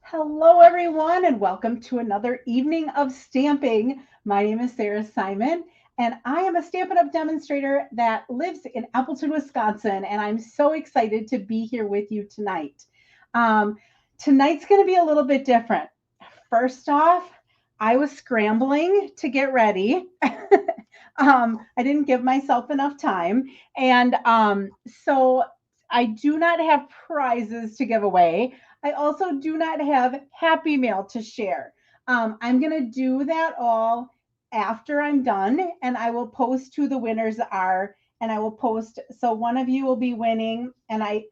Hello, everyone, and welcome to another evening of stamping. My name is Sarah Simon, and I am a Stampin' Up! Demonstrator that lives in Appleton, Wisconsin, and I'm so excited to be here with you tonight. Um, Tonight's going to be a little bit different. First off, I was scrambling to get ready. I didn't give myself enough time, and so I do not have prizes to give away. I also do not have Happy Mail to share. I'm going to do that all after I'm done, and I will post who the winners are. And I will post, so one of you will be winning. And I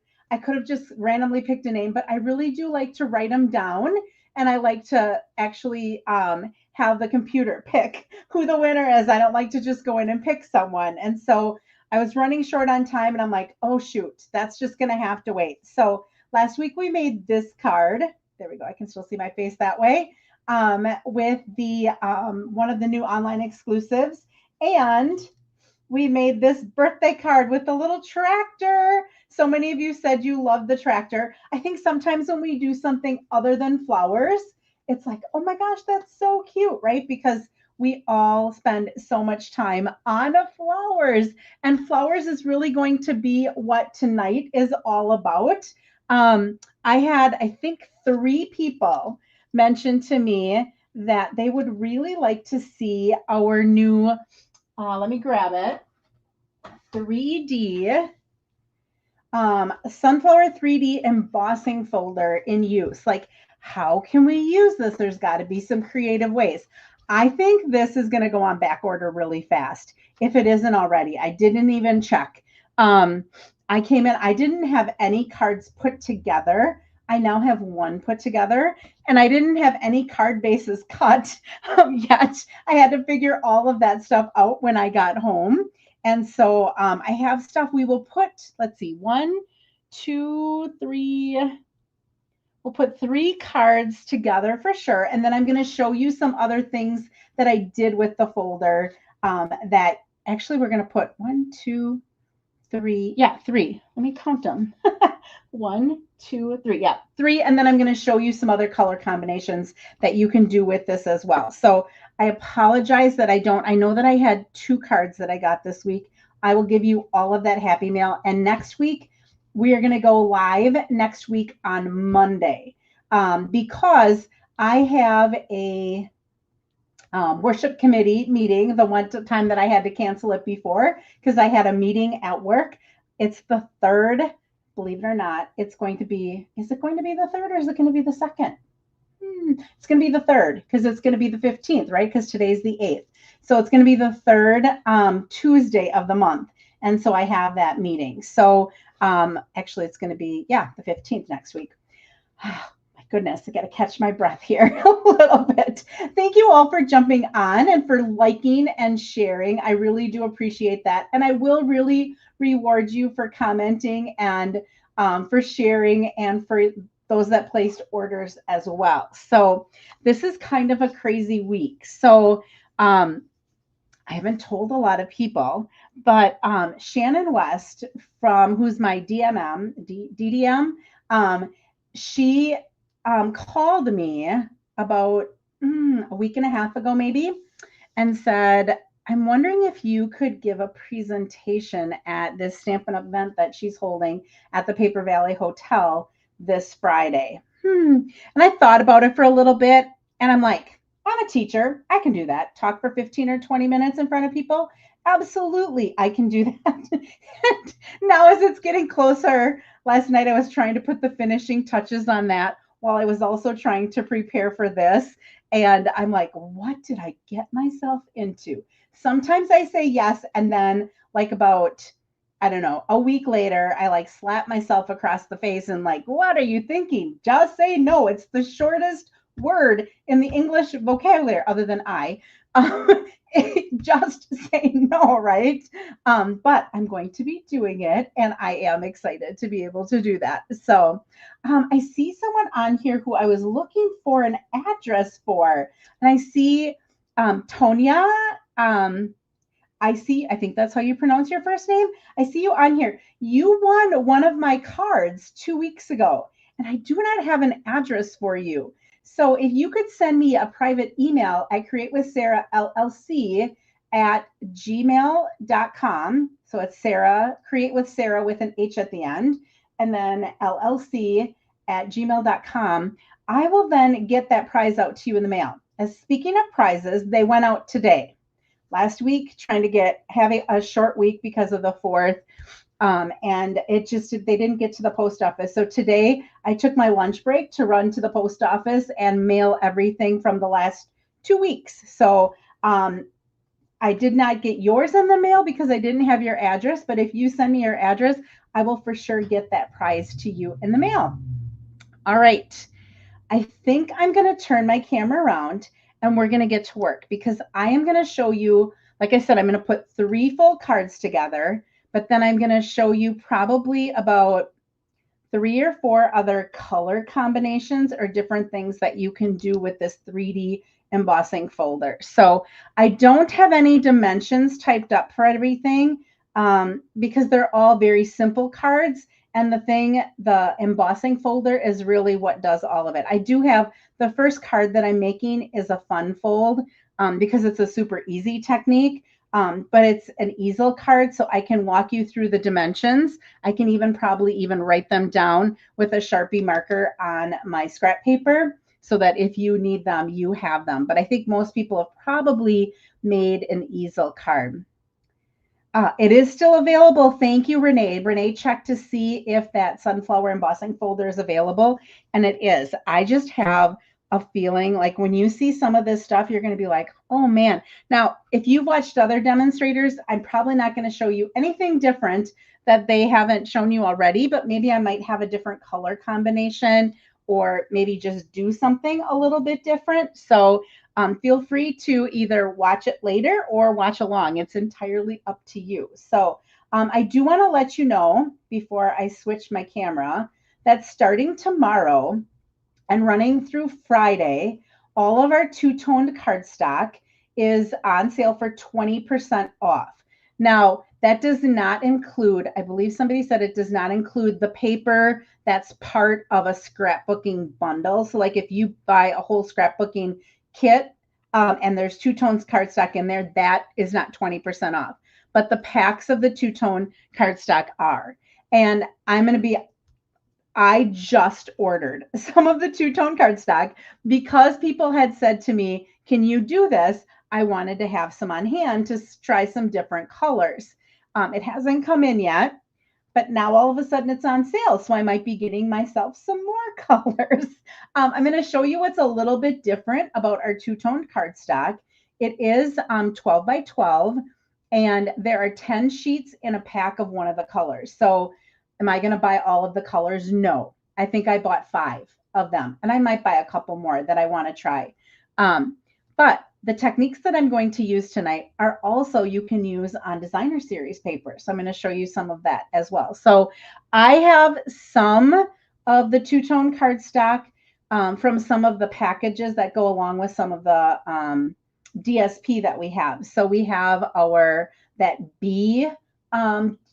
could have just randomly picked a name, but I really do like to write them down. And I like to actually have the computer pick who the winner is. I don't like to just go in and pick someone. And so I was running short on time, and I'm like, oh, shoot, that's just going to have to wait. So last week we made this card. There we go. I can still see my face that way. With the one of the new online exclusives, and we made this birthday card with a little tractor. So many of you said you love the tractor. I think sometimes when we do something other than flowers, it's like, oh my gosh, that's so cute, right? Because we all spend so much time on flowers, and flowers is really going to be what tonight is all about. I had, I think, three people mention to me that they would really like to see our new, let me grab it, 3D sunflower 3D embossing folder in use. Like, how can we use this? There's got to be some creative ways. I think this is going to go on back order really fast if it isn't already. I didn't even check. Um, I came in, I didn't have any cards put together. I now have one put together, and I didn't have any card bases cut yet. I had to figure all of that stuff out when I got home. And so I have stuff we will put, let's see, one, two, three. We'll put three cards together for sure. And then I'm going to show you some other things that I did with the folder that actually we're going to put one, two, three. Yeah, three. Let me count them. One, two, three. Yeah, three. And then I'm going to show you some other color combinations that you can do with this as well. So I apologize that I know that I had two cards that I got this week. I will give you all of that Happy Mail. And next week, we are going to go live next week on Monday because I have a worship committee meeting, the one time that I had to cancel it before because I had a meeting at work. It's the third, believe it or not. It's going to be, is it going to be the third or is it going to be the second? It's going to be the third because it's going to be the 15th, right? Because today's the 8th. So it's going to be the third Tuesday of the month. And so I have that meeting. So actually, it's going to be, yeah, the 15th next week. My goodness, I got to catch my breath here a little bit. Thank you all for jumping on and for liking and sharing. I really do appreciate that. And I will really reward you for commenting and for sharing and for those that placed orders as well. So this is kind of a crazy week. So I haven't told a lot of people, but Shannon West, from who's my DDM, she called me about a week and a half ago, maybe, and said, I'm wondering if you could give a presentation at this Stampin' Up! Event that she's holding at the Paper Valley Hotel this Friday. And I thought about it for a little bit, and I'm like, I'm a teacher. I can do that. Talk for 15 or 20 minutes in front of people. Absolutely, I can do that. And now, as it's getting closer, last night I was trying to put the finishing touches on that while I was also trying to prepare for this. And I'm like, what did I get myself into? Sometimes I say yes, and then, like, about, I don't know, a week later, I like slap myself across the face and like, what are you thinking? Just say no. It's the shortest word in the English vocabulary other than I. Just say no, right? But I'm going to be doing it, and I am excited to be able to do that. So I see someone on here who I was looking for an address for, and I see Tonya. I think that's how you pronounce your first name. I see you on here. You won one of my cards 2 weeks ago. and I do not have an address for you. So if you could send me a private email at createwithsarah@gmail.com. So it's Sarah, create with Sarah with an H at the end, and then LLC@gmail.com. I will then get that prize out to you in the mail. As speaking of prizes, they went out today. Last week, trying to have a short week because of the 4th. And they didn't get to the post office. So today I took my lunch break to run to the post office and mail everything from the last 2 weeks. So I did not get yours in the mail because I didn't have your address. But if you send me your address, I will for sure get that prize to you in the mail. All right. I think I'm going to turn my camera around and we're going to get to work because I am going to show you, like I said, I'm going to put 3 full cards together, but then I'm going to show you probably about 3 or 4 other color combinations or different things that you can do with this 3D embossing folder. So I don't have any dimensions typed up for everything because they're all very simple cards. And the embossing folder is really what does all of it. I do have the first card that I'm making is a fun fold because it's a super easy technique, but it's an easel card, so I can walk you through the dimensions. I can probably even write them down with a Sharpie marker on my scrap paper so that if you need them, you have them. But I think most people have probably made an easel card. It is still available. Thank you, Renee. Renee checked to see if that sunflower embossing folder is available, and it is. I just have a feeling like when you see some of this stuff, you're going to be like, oh man. Now, if you've watched other demonstrators, I'm probably not going to show you anything different that they haven't shown you already, but maybe I might have a different color combination or maybe just do something a little bit different. So feel free to either watch it later or watch along. It's entirely up to you. So I do want to let you know before I switch my camera that starting tomorrow and running through Friday, all of our two-toned cardstock is on sale for 20% off. Now, that does not include, I believe somebody said it does not include the paper that's part of a scrapbooking bundle. So like if you buy a whole scrapbooking kit and there's two-tones cardstock in there, that is not 20% off. But the packs of the two-tone cardstock are. And I just ordered some of the two-tone cardstock because people had said to me, can you do this? I wanted to have some on hand to try some different colors. It hasn't come in yet, but now all of a sudden it's on sale. So I might be getting myself some more colors. I'm going to show you what's a little bit different about our two-toned cardstock. It is 12 by 12, and there are 10 sheets in a pack of one of the colors. So am I going to buy all of the colors? No. I think I bought 5 of them, and I might buy a couple more that I want to try. But the techniques that I'm going to use tonight are also you can use on designer series paper. So I'm going to show you some of that as well. So I have some of the two-tone cardstock from some of the packages that go along with some of the DSP that we have. So we have that B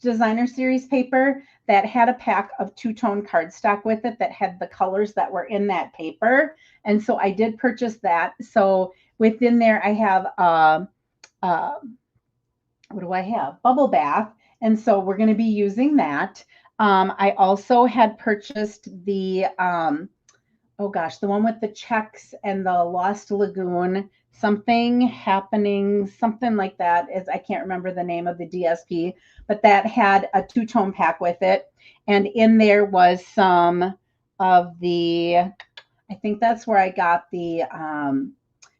designer series paper that had a pack of two-tone cardstock with it that had the colors that were in that paper. And so I did purchase that. So within there, I have, what do I have? Bubble bath. And so we're going to be using that. I also had purchased the, oh gosh, the one with the checks and the Lost Lagoon, something happening, something like that. I can't remember the name of the DSP, but that had a two-tone pack with it. And in there was some of the, I think that's where I got the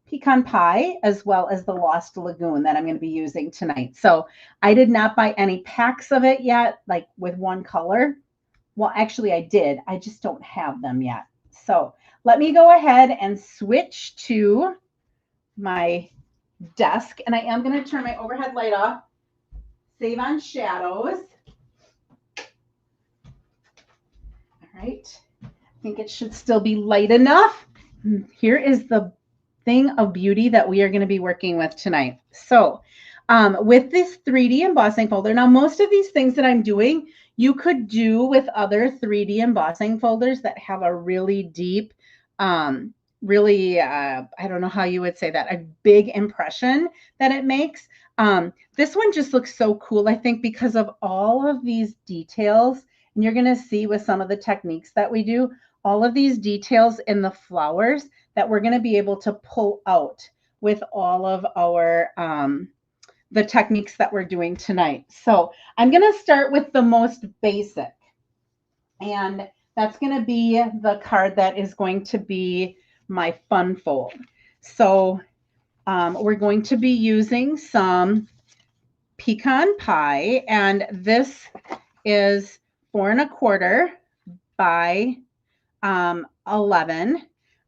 pecan pie as well as the Lost Lagoon that I'm going to be using tonight. So I did not buy any packs of it yet, like with one color. Well, actually I did. I just don't have them yet. So let me go ahead and switch to my desk, and I am going to turn my overhead light off, save on shadows. All right. I think it should still be light enough. Here is the thing of beauty that we are going to be working with tonight. So with this 3D embossing folder, now most of these things that I'm doing, you could do with other 3D embossing folders that have a really deep, really, I don't know how you would say that, a big impression that it makes. This one just looks so cool, I think, because of all of these details. And you're going to see with some of the techniques that we do, all of these details in the flowers that we're going to be able to pull out with all of our the techniques that we're doing tonight. So I'm going to start with the most basic, and that's going to be the card that is going to be my fun fold. So we're going to be using some pecan pie, and this is 4 1/4 by 11.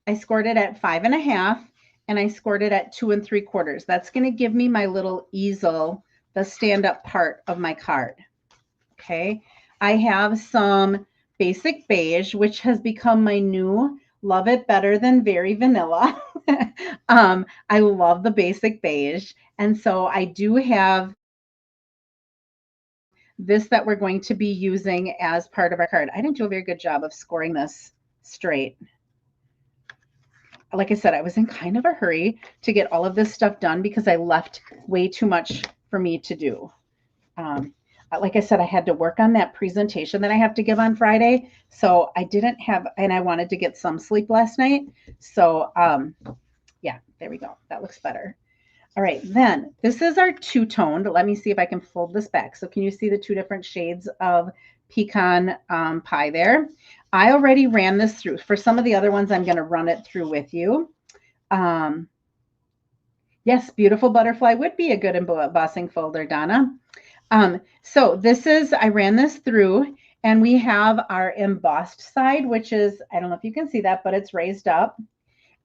I scored it at 5 1/2, and I scored it at 2 3/4. That's going to give me my little easel, the stand-up part of my card. Okay, I have some basic beige, which has become my new love it better than very vanilla. I love the basic beige, and so I do have this that we're going to be using as part of our card. I didn't do a very good job of scoring this straight. Like I said, I was in kind of a hurry to get all of this stuff done because I left way too much for me to do. Like I said, I had to work on that presentation that I have to give on Friday. So I didn't have, and I wanted to get some sleep last night. So yeah, there we go. That looks better. All right, then this is our two-toned. Let me see if I can fold this back. So can you see the two different shades of pecan pie there? I already ran this through. For some of the other ones, I'm going to run it through with you. Yes, beautiful butterfly would be a good embossing folder, Donna. So this is, I ran this through, and we have our embossed side, which is, I don't know if you can see that, but it's raised up.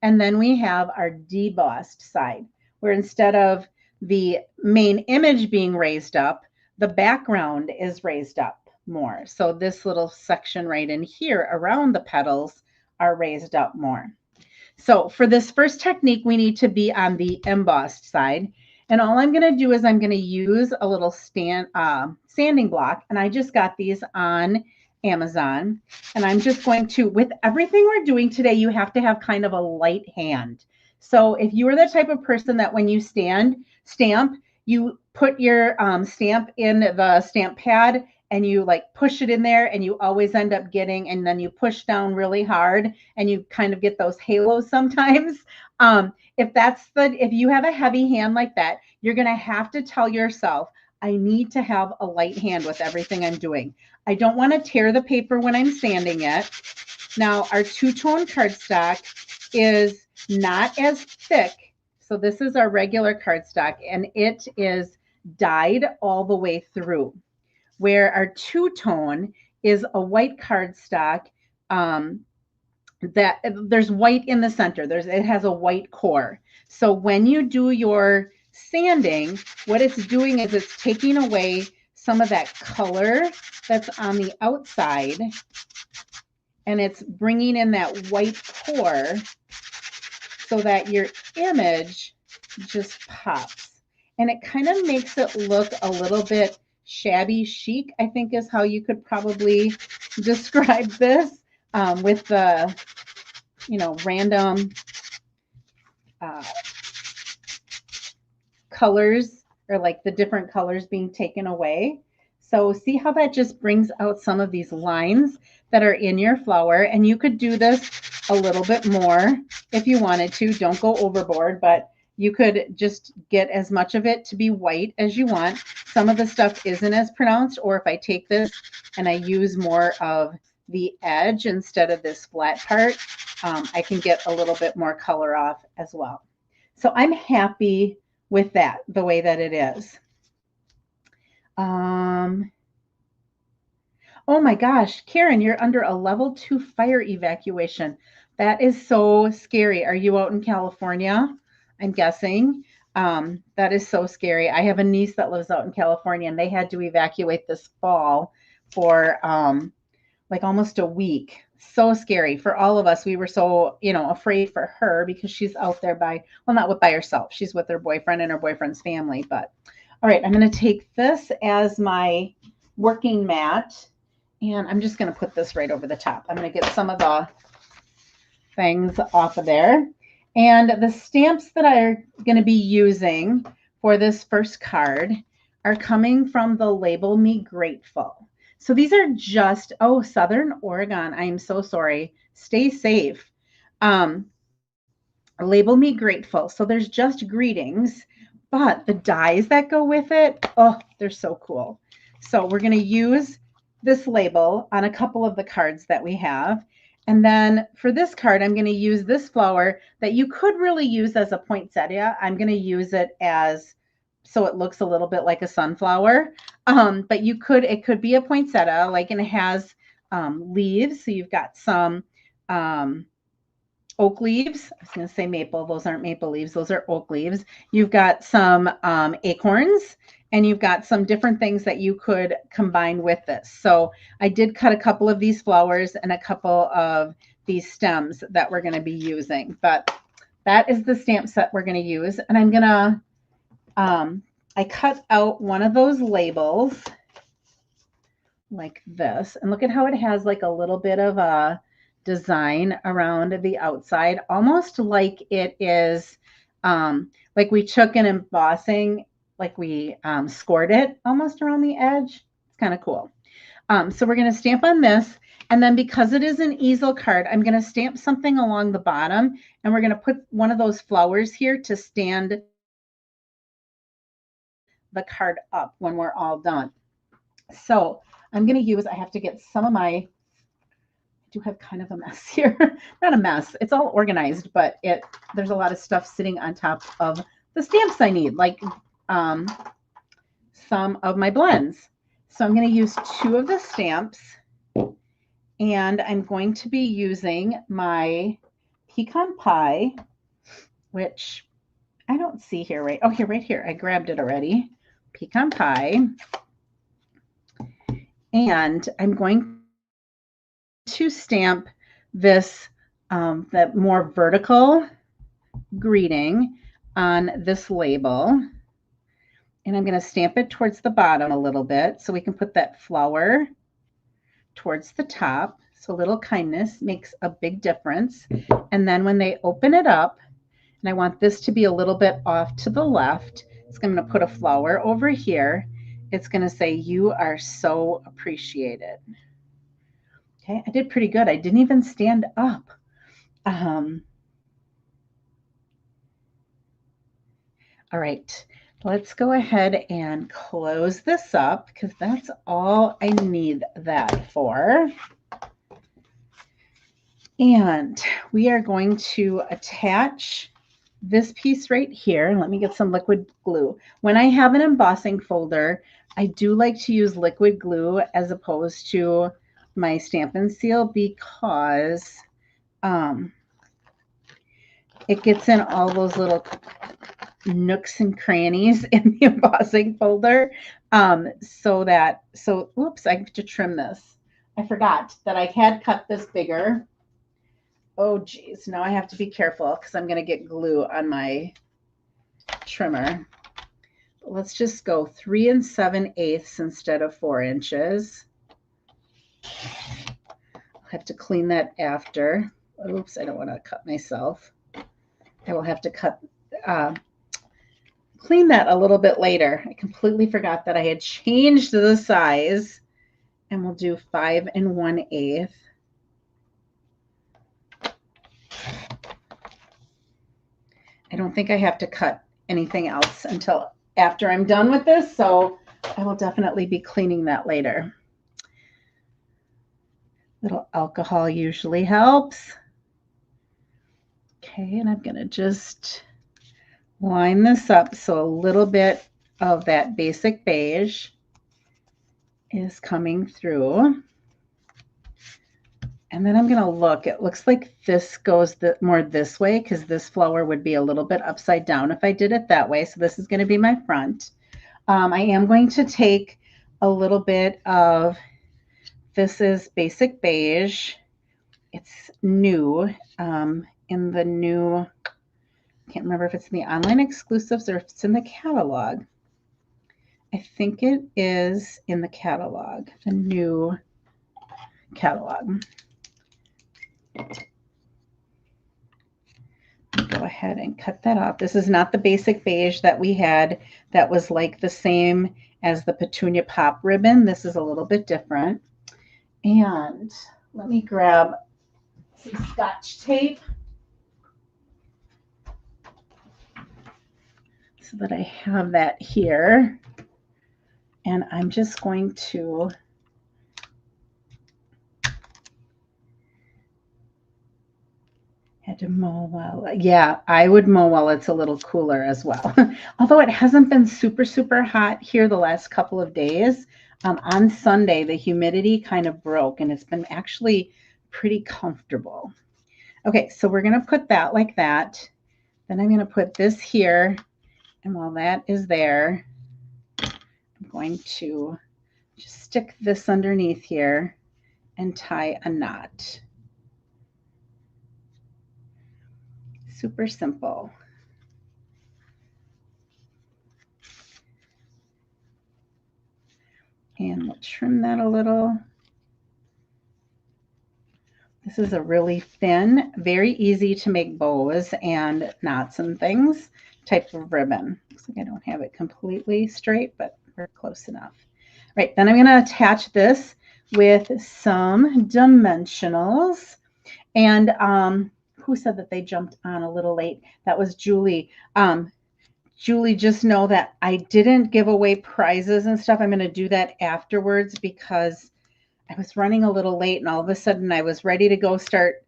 And then we have our debossed side, where instead of the main image being raised up, the background is raised up more. So this little section right in here around the petals are raised up more. So for this first technique, we need to be on the embossed side. And all I'm going to do is I'm going to use a little sanding block. And I just got these on Amazon. And I'm just going to, with everything we're doing today, you have to have kind of a light hand. So if you are the type of person that when you stamp, you put your stamp in the stamp pad and you like push it in there and you always end up getting, and then you push down really hard and you kind of get those halos sometimes. If you have a heavy hand like that, you're going to have to tell yourself, I need to have a light hand with everything I'm doing. I don't want to tear the paper when I'm sanding it. Now, our two-tone cardstock is not as thick. So this is our regular cardstock, and it is dyed all the way through. Where our two-tone is a white cardstock that there's white in the center. It has a white core. So when you do your sanding, what it's doing is it's taking away some of that color that's on the outside, and it's bringing in that white core so that your image just pops. And it kind of makes it look a little bit shabby chic, I think is how you could probably describe this, with the, random colors, or like the different colors being taken away. So see how that just brings out some of these lines that are in your flower. And you could do this a little bit more if you wanted to. Don't go overboard, but you could just get as much of it to be white as you want. Some of the stuff isn't as pronounced, or if I take this and I use more of the edge instead of this flat part, I can get a little bit more color off as well. So I'm happy with that, the way that it is. Oh my gosh, Karen, you're under a level 2 fire evacuation. That is so scary. Are you out in California? I'm guessing. That is so scary. I have a niece that lives out in California, and they had to evacuate this fall for like almost a week. So scary for all of us. We were so, afraid for her because she's out there not by herself. She's with her boyfriend and her boyfriend's family. But all right, I'm going to take this as my working mat, And I'm just going to put this right over the top. I'm going to get some of the things off of there. And the stamps that I'm going to be using for this first card are coming from the Label Me Grateful. So these are just, oh, Southern Oregon. I am so sorry. Stay safe. Label Me Grateful. So there's just greetings, but the dies that go with it, oh, they're so cool. So we're going to use this label on a couple of the cards that we have. And then for this card, I'm going to use this flower that you could really use as a poinsettia. I'm going to use it as so it looks a little bit like a sunflower. But it could be a poinsettia, like, and it has leaves. So you've got some oak leaves. I was going to say maple. Those aren't maple leaves. Those are oak leaves. You've got some acorns, and you've got some different things that you could combine with this. So I did cut a couple of these flowers and a couple of these stems that we're going to be using. But that is the stamp set we're going to use. And I'm going to, I cut out one of those labels like this. And look at how it has like a little bit of a design around the outside, almost like it is like we took an embossing, like we scored it almost around the edge. It's kind of cool. So we're going to stamp on this. And then because it is an easel card, I'm going to stamp something along the bottom, and we're going to put one of those flowers here to stand the card up when we're all done. So I'm going to use, I have to get some of my, I do have kind of a mess here. Not a mess. It's all organized, but there's a lot of stuff sitting on top of the stamps I need, like some of my blends. So I'm going to use 2 of the stamps, and I'm going to be using my pecan pie, which I don't see here, right? Oh, here, right here. I grabbed it already. Pecan pie. And I'm going to stamp this, that more vertical greeting on this label. And I'm going to stamp it towards the bottom a little bit so we can put that flower towards the top. So a little kindness makes a big difference. And then when they open it up, and I want this to be a little bit off to the left, it's going to put a flower over here. It's going to say, "You are so appreciated." Okay, I did pretty good. I didn't even stand up. All right, let's go ahead and close this up because that's all I need that for. And we are going to attach this piece right here. Let me get some liquid glue. When I have an embossing folder, I do like to use liquid glue as opposed to my Stampin' Seal because it gets in all those little nooks and crannies in the embossing folder. Oops, I have to trim this. I forgot that I had cut this bigger. Oh, geez. Now I have to be careful because I'm going to get glue on my trimmer. But let's just go 3 7/8 instead of 4 inches. I'll have to clean that after. Oops, I don't want to cut myself. I will have to clean that a little bit later. I completely forgot that I had changed the size. And we'll do 5 1/8. I don't think I have to cut anything else until after I'm done with this, so I will definitely be cleaning that later. Little alcohol usually helps. Okay, and I'm going to just line this up so a little bit of that basic beige is coming through. And then I'm going to look. It looks like this goes more this way because this flower would be a little bit upside down if I did it that way. So this is going to be my front. I am going to take a little bit of, this is basic beige. It's new in the new, I can't remember if it's in the online exclusives or if it's in the catalog. I think it is in the catalog, the new catalog. Go ahead and cut that off. This is not the basic beige that we had that was like the same as the Petunia Pop ribbon. This is a little bit different. And let me grab some Scotch tape so that I have that here. And I'm just going to had to mow while, yeah, I would mow while it's a little cooler as well. Although it hasn't been super, super hot here the last couple of days. On Sunday, the humidity kind of broke and it's been actually pretty comfortable. Okay, so we're going to put that like that. Then I'm going to put this here. And while that is there, I'm going to just stick this underneath here and tie a knot. Super simple. And we'll trim that a little. This is a really thin, very easy to make bows and knots and things type of ribbon. Looks like I don't have it completely straight, but we're close enough. Right, then I'm going to attach this with some dimensionals. And who said that they jumped on a little late? That was Julie. Julie, just know that I didn't give away prizes and stuff. I'm going to do that afterwards because I was running a little late and all of a sudden I was ready to go start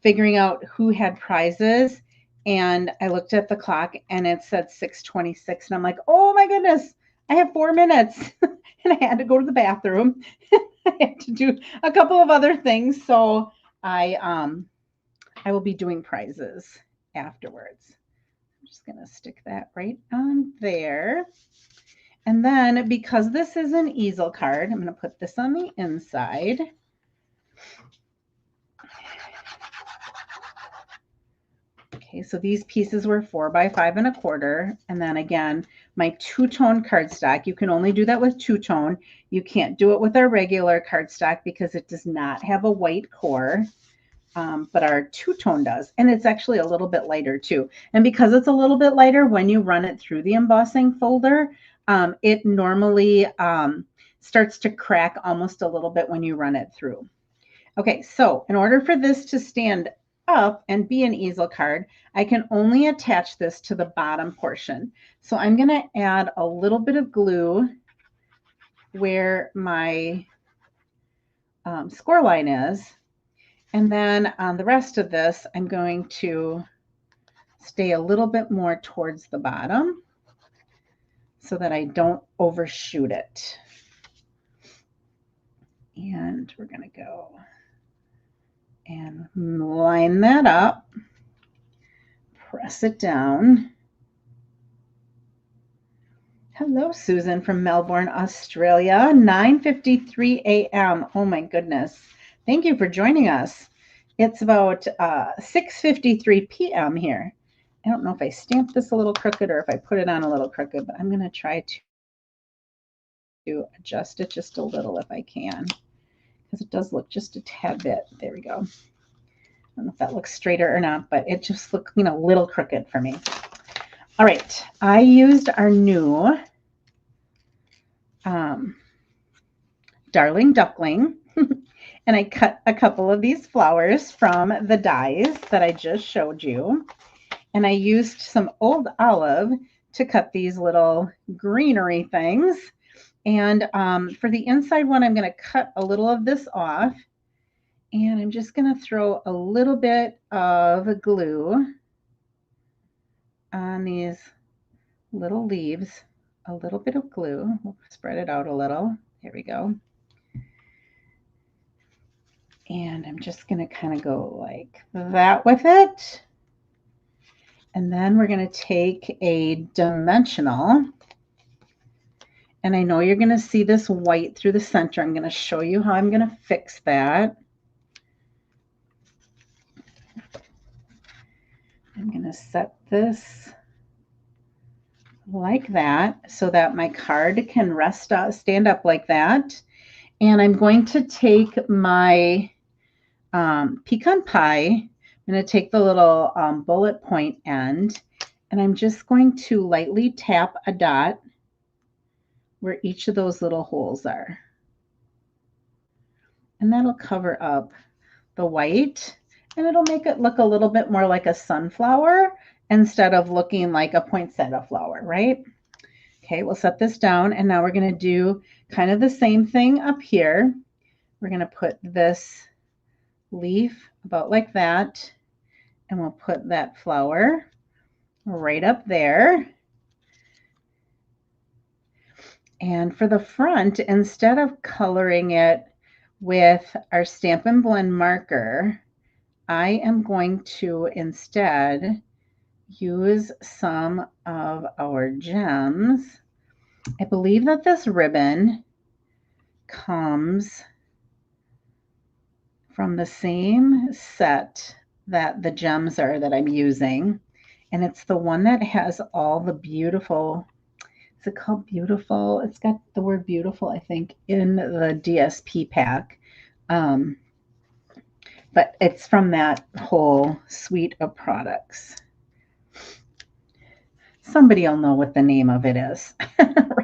figuring out who had prizes. And I looked at the clock and it said 6:26. And I'm like, oh my goodness, I have 4 minutes. And I had to go to the bathroom. I had to do a couple of other things. So I will be doing prizes afterwards. I'm just going to stick that right on there. And then because this is an easel card, I'm going to put this on the inside. Okay, so these pieces were 4 by 5 1/4. And then again, my two-tone cardstock, you can only do that with two-tone. You can't do it with our regular cardstock because it does not have a white core. But our two-tone does. And it's actually a little bit lighter too. And because it's a little bit lighter, when you run it through the embossing folder, it normally starts to crack almost a little bit when you run it through. Okay, so in order for this to stand up and be an easel card, I can only attach this to the bottom portion. So I'm going to add a little bit of glue where my score line is. And then on the rest of this, I'm going to stay a little bit more towards the bottom so that I don't overshoot it. And we're going to go and line that up, press it down. Hello, Susan from Melbourne, Australia, 9:53 a.m. Oh my goodness. Thank you for joining us. It's about 6:53 p.m. here. I don't know if I stamped this a little crooked or if I put it on a little crooked, but I'm going to try to adjust it just a little if I can, because it does look just a tad bit. There we go. I don't know if that looks straighter or not, but it just looked, a little crooked for me. All right, I used our new Darling Duckling, and I cut a couple of these flowers from the dies that I just showed you. And I used some old olive to cut these little greenery things. And for the inside one, I'm going to cut a little of this off. And I'm just going to throw a little bit of glue on these little leaves. A little bit of glue. We'll spread it out a little. There we go. And I'm just going to kind of go like that with it. And then we're going to take a dimensional. And I know you're going to see this white through the center. I'm going to show you how I'm going to fix that. I'm going to set this like that so that my card can stand up like that. And I'm going to take my pecan pie. I'm going to take the little bullet point end, and I'm just going to lightly tap a dot where each of those little holes are. And that'll cover up the white, and it'll make it look a little bit more like a sunflower instead of looking like a poinsettia flower, right? Okay, we'll set this down, and now we're going to do kind of the same thing up here. We're going to put this leaf about like that, and we'll put that flower right up there. And for the front, instead of coloring it with our Stampin' Blend marker, I am going to instead use some of our gems. I believe that this ribbon comes from the same set that the gems are that I'm using. And it's the one that has all the beautiful, is it called beautiful? It's got the word beautiful, I think, in the DSP pack. But it's from that whole suite of products. Somebody will know what the name of it is,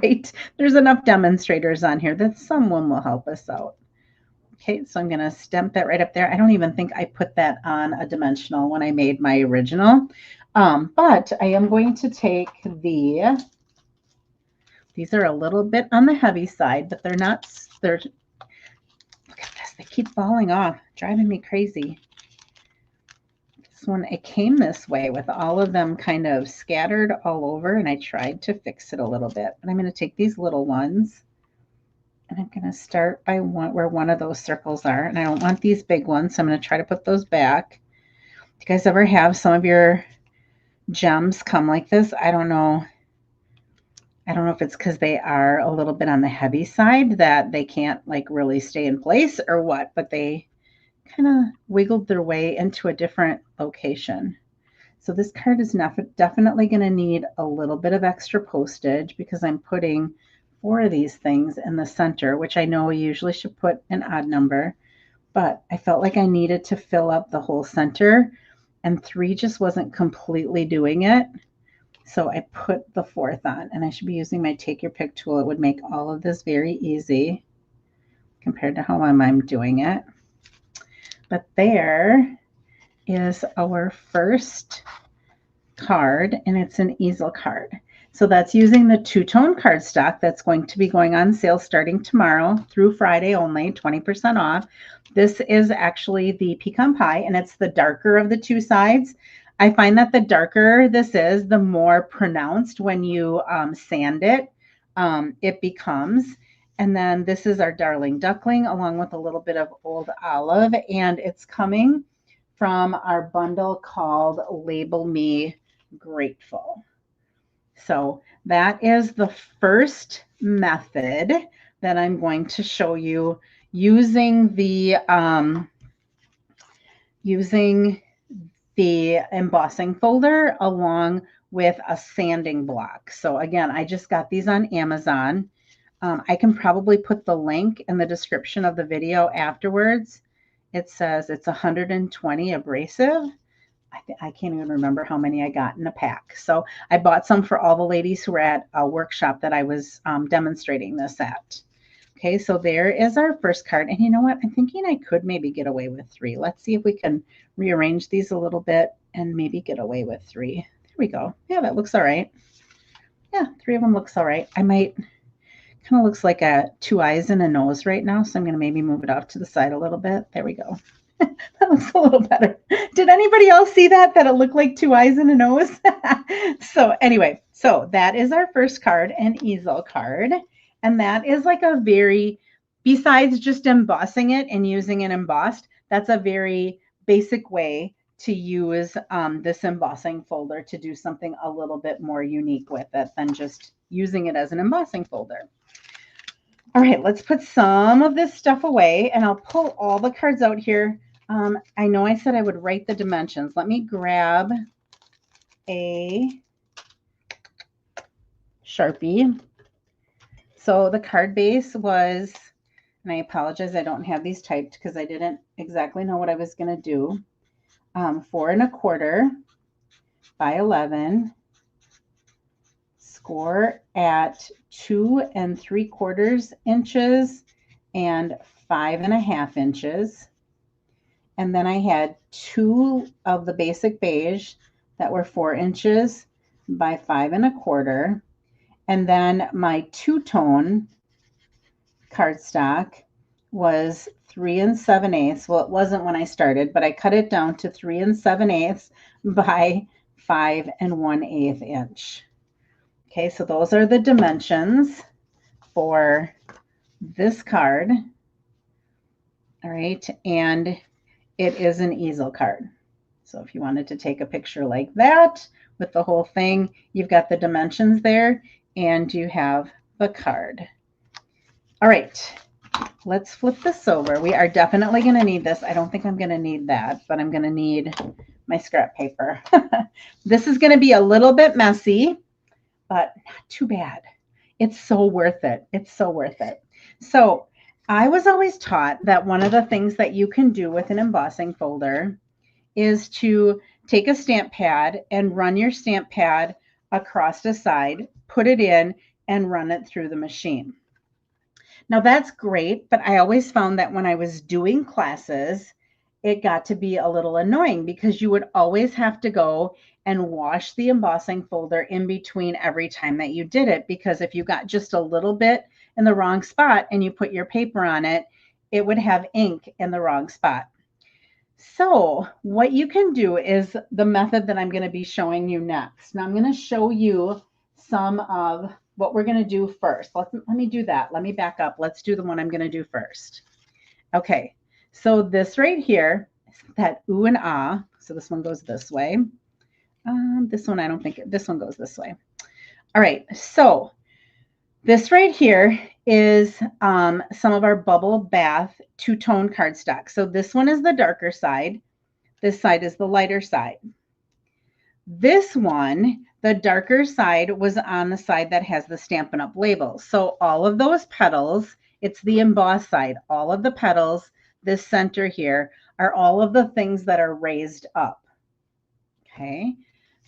right? There's enough demonstrators on here that someone will help us out. Okay, so I'm going to stamp that right up there. I don't even think I put that on a dimensional when I made my original, but I am going to take these are a little bit on the heavy side, but they're not, look at this, they keep falling off, driving me crazy. This one, it came this way with all of them kind of scattered all over, and I tried to fix it a little bit, but I'm going to take these little ones, and I'm going to start by where one of those circles are, and I don't want these big ones, so I'm going to try to put those back. Do you guys ever have some of your gems come like this? I don't know if it's because they are a little bit on the heavy side that they can't like really stay in place or what, but they kind of wiggled their way into a different location. So this card is definitely going to need a little bit of extra postage because I'm putting 4 of these things in the center, which I know we usually should put an odd number, but I felt like I needed to fill up the whole center, and 3 just wasn't completely doing it. So I put the 4th on, and I should be using my take your pick tool. It would make all of this very easy compared to how I'm doing it. But there is our first card, and it's an easel card. So that's using the two-tone cardstock that's going to be going on sale starting tomorrow through Friday only, 20% off. This is actually the pecan pie, and it's the darker of the 2 sides. I find that the darker this is, the more pronounced when you sand it, it becomes. And then this is our Darling Duckling along with a little bit of Old Olive, and it's coming from our bundle called Label Me Grateful. So that is the first method that I'm going to show you using the embossing folder along with a sanding block. So again, I just got these on Amazon. I can probably put the link in the description of the video afterwards. It says it's 120 abrasive. I can't even remember how many I got in a pack. So I bought some for all the ladies who were at a workshop that I was demonstrating this at. Okay, so there is our first card. And you know what? I'm thinking I could maybe get away with 3. Let's see if we can rearrange these a little bit and maybe get away with 3. There we go. Yeah, that looks all right. Yeah, 3 of them looks all right. I might, kind of looks like 2 eyes and a nose right now. So I'm going to maybe move it off to the side a little bit. There we go. That looks a little better. Did anybody else see that it looked like 2 eyes and a nose? So anyway, so that is our first card, an easel card. And that is like a very, besides just embossing it and using it embossed, that's a very basic way to use this embossing folder to do something a little bit more unique with it than just using it as an embossing folder. All right, let's put some of this stuff away, and I'll pull all the cards out here. I know I said I would write the dimensions. Let me grab a Sharpie. So the card base was And I apologize, I don't have these typed because I didn't exactly know what I was going to do. 4 1/4 by 11. Score at 2 3/4 inches and 5 1/2 inches. And then I had 2 of the basic beige that were 4 inches by 5 1/4. And then my two-tone cardstock was 3 7/8. Well, it wasn't when I started, but I cut it down to 3 7/8 by 5 1/8 inch. Okay, so those are the dimensions for this card. All right, and it is an easel card. So if you wanted to take a picture like that with the whole thing, you've got the dimensions there and you have the card. All right, let's flip this over. We are definitely going to need this. I don't think I'm going to need that, but I'm going to need my scrap paper. This is going to be a little bit messy, but not too bad. It's so worth it. It's so worth it. So I was always taught that one of the things that you can do with an embossing folder is to take a stamp pad and run your stamp pad across the side, put it in, and run it through the machine. Now that's great, but I always found that when I was doing classes, it got to be a little annoying because you would always have to go and wash the embossing folder in between every time that you did it, because if you got just a little bit in the wrong spot and you put your paper on it, it would have ink in the wrong spot. So what you can do is the method that I'm going to be showing you next. Now I'm going to show you some of what we're going to do first. Let me do that. Let me back up. Let's do the one I'm going to do first. Okay, so this right here is that ooh and ah. So this one goes this way. This one, I don't think, this one goes this way. All right, so this right here is some of our Bubble Bath two-tone cardstock. So this one is the darker side. This side is the lighter side. This one, the darker side, was on the side that has the Stampin' Up! Label. So all of those petals, it's the embossed side. All of the petals, this center here, are all of the things that are raised up. Okay.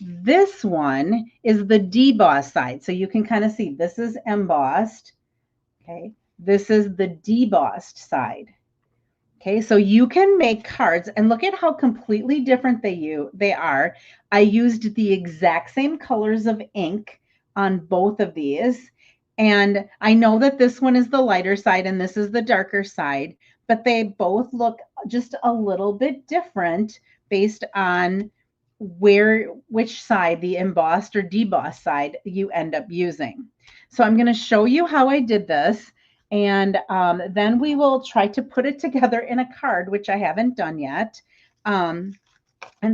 This one is the debossed side. So you can kind of see this is embossed. Okay. This is the debossed side. Okay, so you can make cards and look at how completely different they are. I used the exact same colors of ink on both of these. And I know that this one is the lighter side and this is the darker side, but they both look just a little bit different based on which side, the embossed or debossed side, you end up using. So I'm going to show you how I did this. And then we will try to put it together in a card, which I haven't done yet, and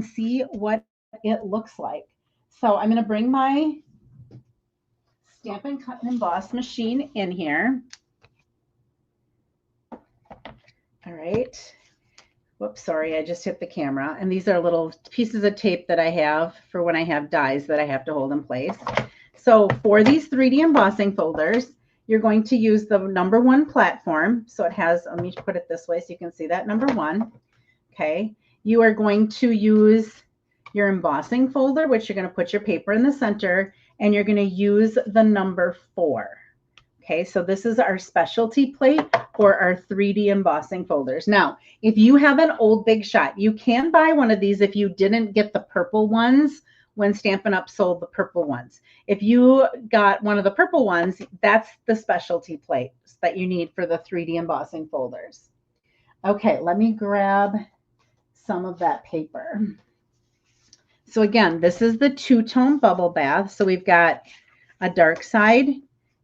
see what it looks like. So I'm going to bring my Stampin' Cut and Emboss machine in here. All right. Whoops, sorry, I just hit the camera. And these are little pieces of tape that I have for when I have dies that I have to hold in place. So for these 3D embossing folders, you're going to use the #1 platform. So it has, let me put it this way so you can see that #1. Okay. You are going to use your embossing folder, which you're going to put your paper in the center, and you're going to use the #4. Okay. So this is our specialty plate for our 3D embossing folders. Now, if you have an old Big Shot, you can buy one of these if you didn't get the purple ones when Stampin' Up! Sold the purple ones. If you got one of the purple ones, that's the specialty plates that you need for the 3D embossing folders. Okay, let me grab some of that paper. So again, this is the two-tone Bubble Bath. So we've got a dark side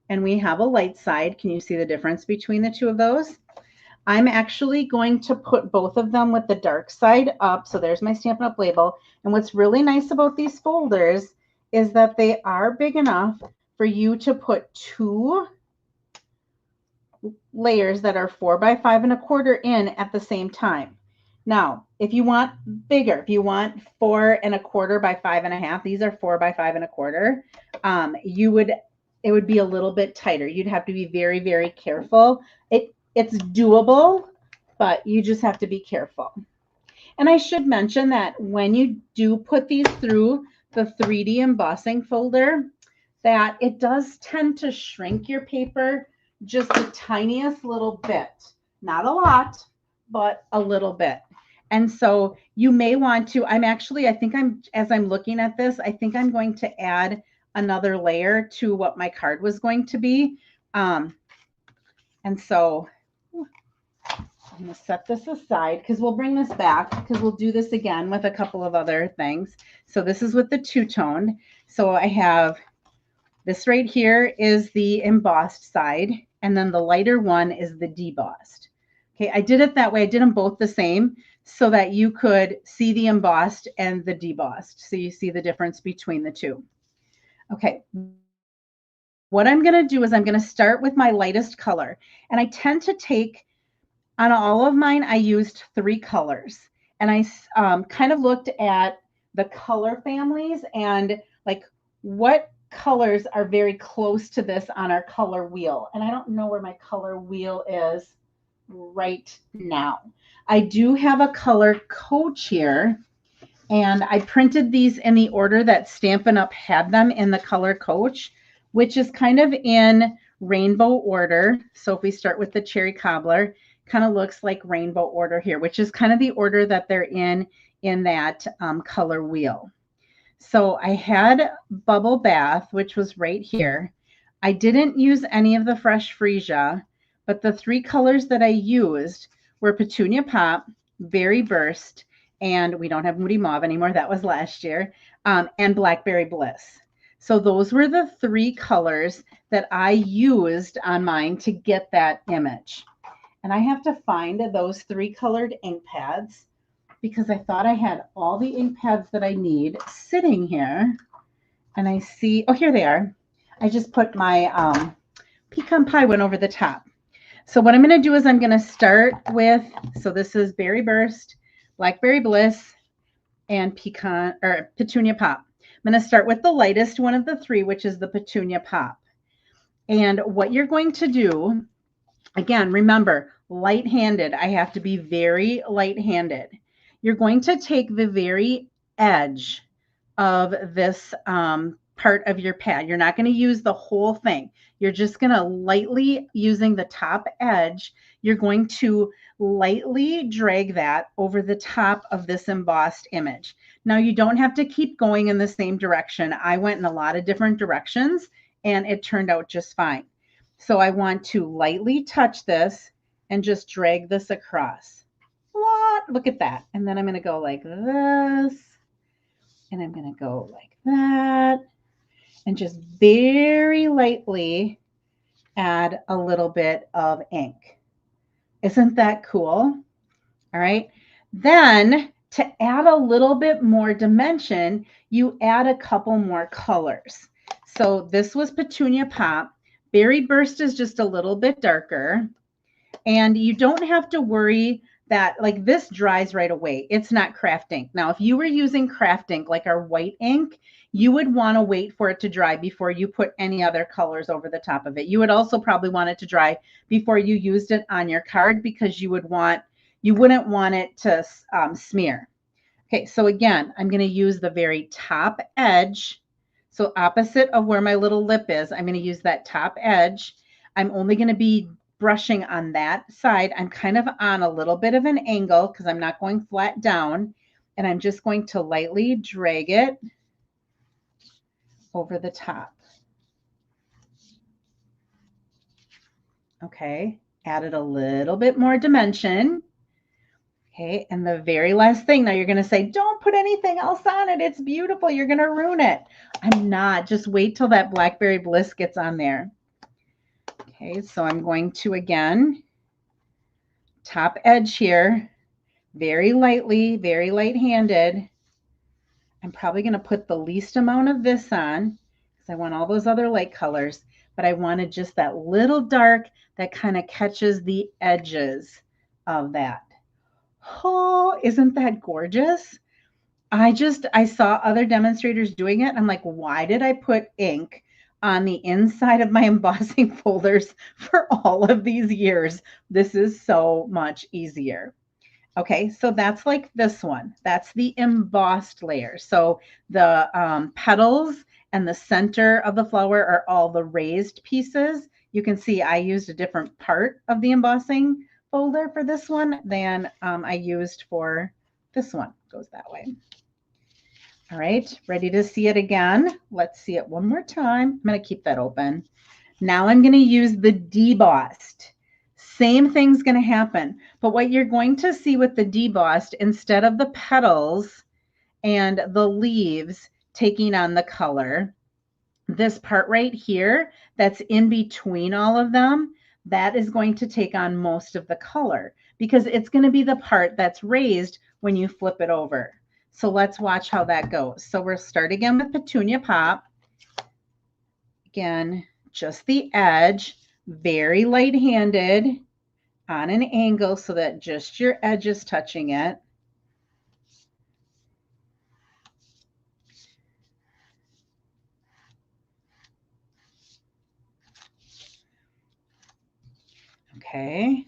and we have a light side. Can you see the difference between the two of those? I'm actually going to put both of them with the dark side up. So there's my Stampin' Up! Label. And what's really nice about these folders is that they are big enough for you to put 2 layers that are 4 by 5 1/4 in at the same time. Now, if you want bigger, if you want 4 1/4 by 5 1/2, these are 4 by 5 1/4, it would be a little bit tighter. You'd have to be very, very careful. It's doable, but you just have to be careful. And I should mention that when you do put these through the 3D embossing folder, that it does tend to shrink your paper just the tiniest little bit. Not a lot, but a little bit. And so you may want to, as I'm looking at this, I think I'm going to add another layer to what my card was going to be. And so I'm going to set this aside because we'll bring this back because we'll do this again with a couple of other things. So this is with the two-tone. So I have this right here is the embossed side, and then the lighter one is the debossed. Okay, I did it that way. I did them both the same so that you could see the embossed and the debossed. So you see the difference between the two. Okay, what I'm going to do is I'm going to start with my lightest color. And I tend to take, on all of mine, I used 3 colors. And I kind of looked at the color families and like what colors are very close to this on our color wheel. And I don't know where my color wheel is right now. I do have a color coach here, and I printed these in the order that Stampin' Up! Had them in the color coach, which is kind of in rainbow order. So if we start with the cherry cobbler, kind of looks like rainbow order here, which is kind of the order that they're in that color wheel. So I had Bubble Bath, which was right here. I didn't use any of the Fresh Freesia, but the 3 colors that I used were Petunia Pop, Berry Burst, and we don't have Moody Mauve anymore. That was last year, and Blackberry Bliss. So those were the 3 colors that I used on mine to get that image. And I have to find those 3 colored ink pads because I thought I had all the ink pads that I need sitting here. And I see, oh, here they are. I just put my pecan pie one over the top. So what I'm going to do is I'm going to start with, so this is Berry Burst, Blackberry Bliss, and Petunia Pop. I'm going to start with the lightest one of the 3, which is the Petunia Pop. And what you're going to do, again, remember, light-handed. I have to be very light-handed. You're going to take the very edge of this part of your pad. You're not going to use the whole thing. You're just going to lightly, using the top edge, you're going to lightly drag that over the top of this embossed image. Now, you don't have to keep going in the same direction. I went in a lot of different directions, and it turned out just fine. So I want to lightly touch this and just drag this across. What? Look at that. And then I'm going to go like this. And I'm going to go like that. And just very lightly add a little bit of ink. Isn't that cool? All right. Then to add a little bit more dimension, you add a couple more colors. So this was Petunia Pop. Berry Burst is just a little bit darker. And you don't have to worry that like this dries right away. It's not craft ink. Now, if you were using craft ink, like our white ink, you would want to wait for it to dry before you put any other colors over the top of it. You would also probably want it to dry before you used it on your card because you wouldn't want it to smear. Okay, so again, I'm going to use the very top edge. So opposite of where my little lip is, I'm going to use that top edge. I'm only going to be brushing on that side. I'm kind of on a little bit of an angle because I'm not going flat down, and I'm just going to lightly drag it over the top. Okay, added a little bit more dimension. Okay, and the very last thing, now you're going to say, don't put anything else on it. It's beautiful. You're going to ruin it. I'm not. Just wait till that Blackberry Bliss gets on there. Okay, so I'm going to, again, top edge here, very lightly, very light-handed. I'm probably going to put the least amount of this on because I want all those other light colors, but I wanted just that little dark that kind of catches the edges of that. Oh, isn't that gorgeous? I saw other demonstrators doing it, and I'm like, why did I put ink on the inside of my embossing folders for all of these years. This is so much easier. Okay, so that's like this one. That's the embossed layer. So the petals and the center of the flower are all the raised pieces. You can see I used a different part of the embossing folder for this one than I used for this one. Goes that way. All right, ready to see it again? Let's see it one more time. I'm going to keep that open. Now I'm going to use the debossed. Same thing's going to happen. But what you're going to see with the debossed, instead of the petals and the leaves taking on the color, this part right here that's in between all of them, that is going to take on most of the color because it's going to be the part that's raised when you flip it over. So let's watch how that goes. So we'll start again with Petunia Pop. Again, just the edge, very light-handed on an angle so that just your edge is touching it. Okay.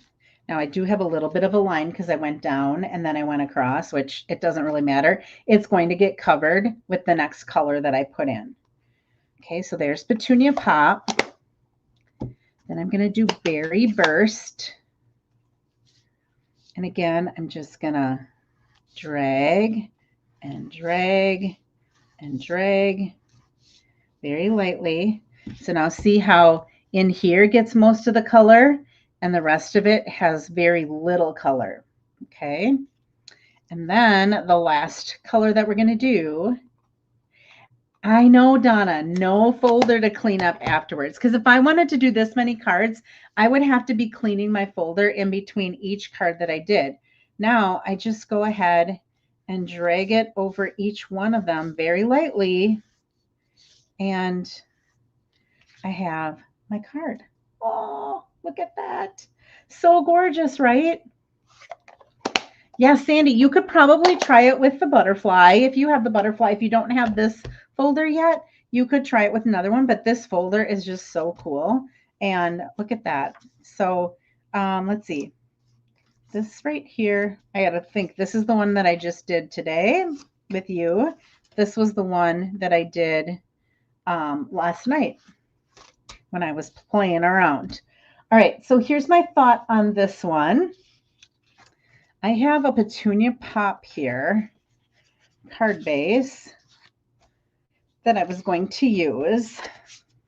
Now I do have a little bit of a line because I went down and then I went across, which it doesn't really matter. It's going to get covered with the next color that I put in. Okay, so there's Petunia Pop. Then I'm going to do Berry Burst. And again, I'm just going to drag and drag and drag very lightly. So now see how in here gets most of the color and the rest of it has very little color. Okay. And then the last color that we're going to do, I know, Donna, no folder to clean up afterwards. Because if I wanted to do this many cards, I would have to be cleaning my folder in between each card that I did. Now I just go ahead and drag it over each one of them very lightly. And I have my card. Oh, look at that. So gorgeous, right? Yeah, Sandy, you could probably try it with the butterfly. If you have the butterfly, if you don't have this folder yet, you could try it with another one, but this folder is just so cool. And look at that. So let's see. This right here, I got to think. This is the one that I just did today with you. This was the one that I did last night when I was playing around. All right, so here's my thought on this one. I have a Petunia Pop here, card base, that I was going to use.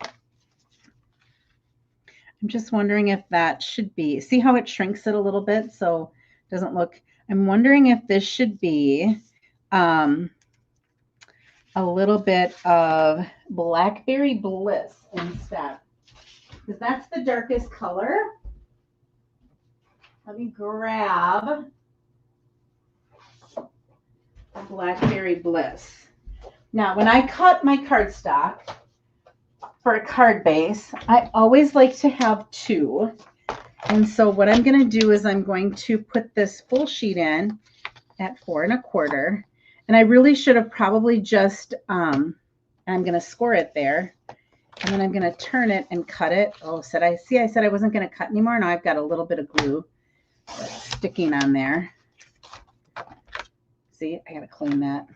I'm just wondering if that should be, see how it shrinks it a little bit so it doesn't look, I'm wondering if this should be a little bit of Blackberry Bliss instead, because that's the darkest color. Let me grab a Blackberry Bliss. Now, when I cut my cardstock for a card base, I always like to have two. And so what I'm going to do is I'm going to put this full sheet in at 4 1/4. And I really should have probably just, I'm going to score it there. And then I'm going to turn it and cut it. Oh, I said I wasn't going to cut anymore. Now I've got a little bit of glue that's sticking on there. See, I got to clean that.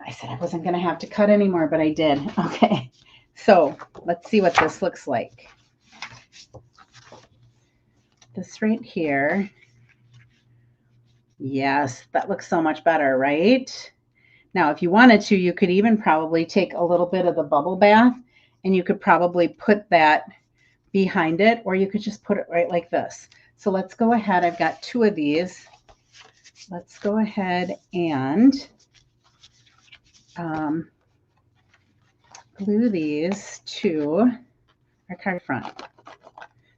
I said I wasn't going to have to cut anymore, but I did. Okay, so let's see what this looks like. This right here. Yes, that looks so much better, right? Now, if you wanted to, you could even probably take a little bit of the bubble bath and you could probably put that behind it, or you could just put it right like this. So let's go ahead. I've got 2 of these. Let's go ahead and glue these to our card front.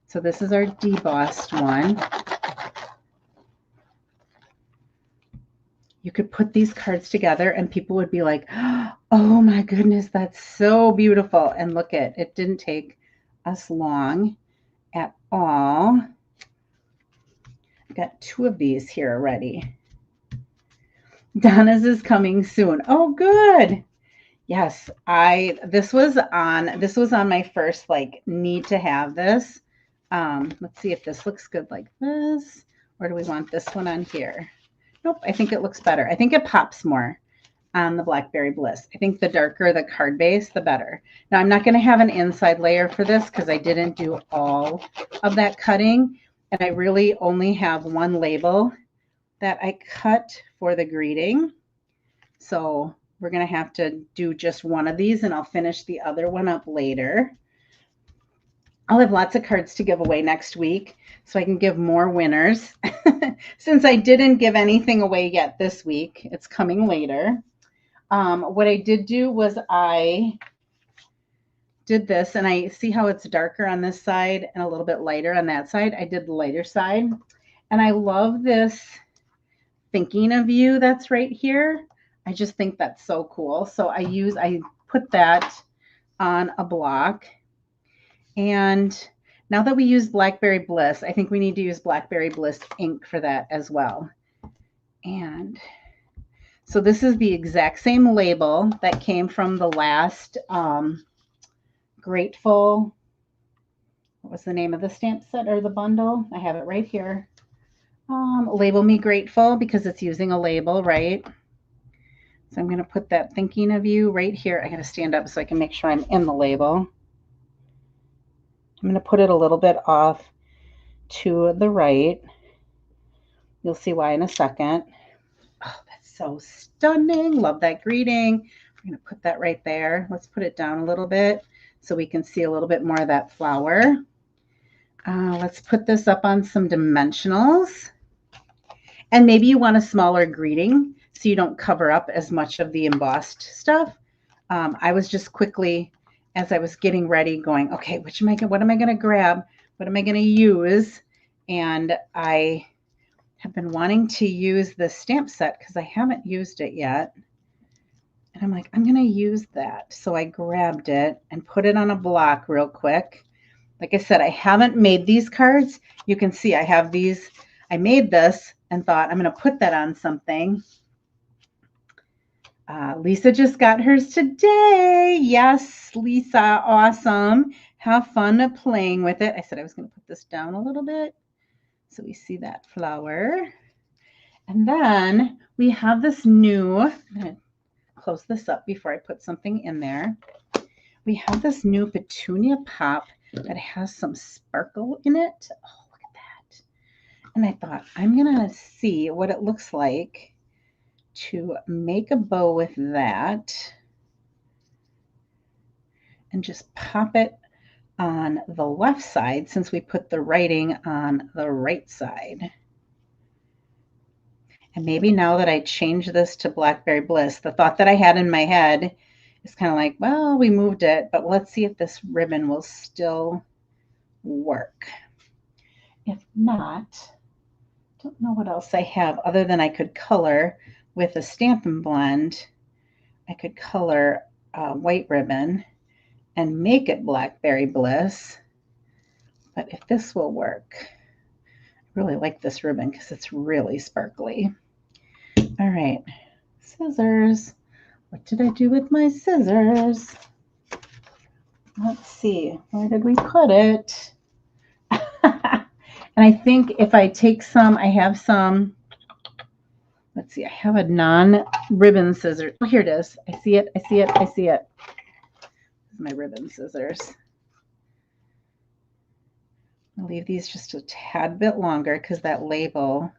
So this is our debossed one. You could put these cards together and people would be like, oh my goodness, that's so beautiful. And look at it, didn't take us long at all. I've got 2 of these here already. Donna's is coming soon. Oh, good. Yes, this was on my first like need to have this. Let's see if this looks good like this, or do we want this one on here? Nope, I think it looks better. I think it pops more on the Blackberry Bliss. I think the darker the card base, the better. Now I'm not going to have an inside layer for this because I didn't do all of that cutting, and I really only have one label that I cut for the greeting. So we're going to have to do just one of these, and I'll finish the other one up later. I'll have lots of cards to give away next week so I can give more winners. Since I didn't give anything away yet this week, it's coming later. What I did do was I did this, and I see how it's darker on this side and a little bit lighter on that side. I did the lighter side, and I love this thinking of you that's right here. I just think that's so cool. So I put that on a block. And now that we use Blackberry Bliss, I think we need to use Blackberry Bliss ink for that as well. And so this is the exact same label that came from the last Grateful. What was the name of the stamp set or the bundle? I have it right here. Label Me Grateful, because it's using a label, right? So I'm going to put that thinking of you right here. I got to stand up so I can make sure I'm in the label. I'm going to put it a little bit off to the right. You'll see why in a second. Oh, that's so stunning. Love that greeting. I'm going to put that right there. Let's put it down a little bit so we can see a little bit more of that flower. Let's put this up on some dimensionals. And maybe you want a smaller greeting so you don't cover up as much of the embossed stuff. I was just quickly, as I was getting ready, going, okay, what am I going to grab? What am I going to use? And I have been wanting to use this stamp set because I haven't used it yet. And I'm like, I'm going to use that. So I grabbed it and put it on a block real quick. Like I said, I haven't made these cards. You can see I have these. I made this and thought I'm going to put that on something. Lisa just got hers today. Yes, Lisa, awesome. Have fun playing with it. I said I was going to put this down a little bit so we see that flower. And then we have this new, I'm going to close this up before I put something in there. We have this new petunia pop that has some sparkle in it. Oh, look at that. And I thought, I'm going to see what it looks like to make a bow with that and just pop it on the left side since we put the writing on the right side. And maybe now that I change this to Blackberry Bliss, the thought that I had in my head is kind of like, well, we moved it, but let's see if this ribbon will still work. If not, don't know what else I have other than I could color with a Stampin' Blend. I could color white ribbon and make it Blackberry Bliss. But if this will work, I really like this ribbon because it's really sparkly. All right, scissors. What did I do with my scissors? Let's see, where did we put it? And I think if I take some, I have some, let's see, I have a non-ribbon scissors. Oh, here it is. I see it, I see it, I see it. My ribbon scissors. I'll leave these just a tad bit longer because that label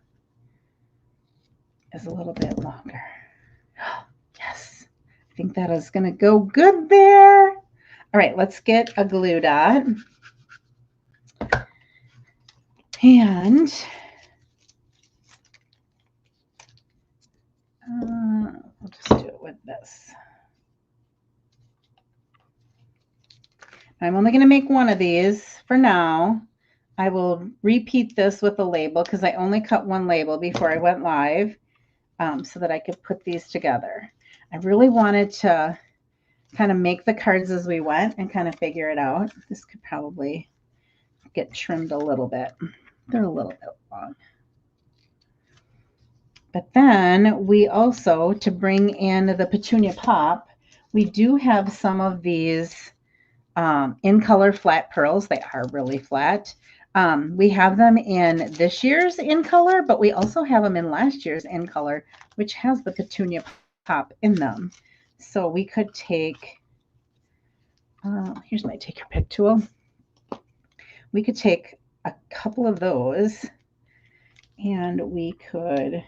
is a little bit longer. Yes, I think that is going to go good there. All right, let's get a glue dot. And we'll just do it with this. I'm only going to make one of these for now. I will repeat this with a label because I only cut one label before I went live so that I could put these together. I really wanted to kind of make the cards as we went and kind of figure it out. This could probably get trimmed a little bit. They're a little bit long. But then we also, to bring in the petunia pop, We do have some of these in color flat pearls. They are really flat. We have them in this year's in color, but we also have them in last year's in color, which has the petunia pop in them. So we could take, here's my take your pick tool. We could take a couple of those and we could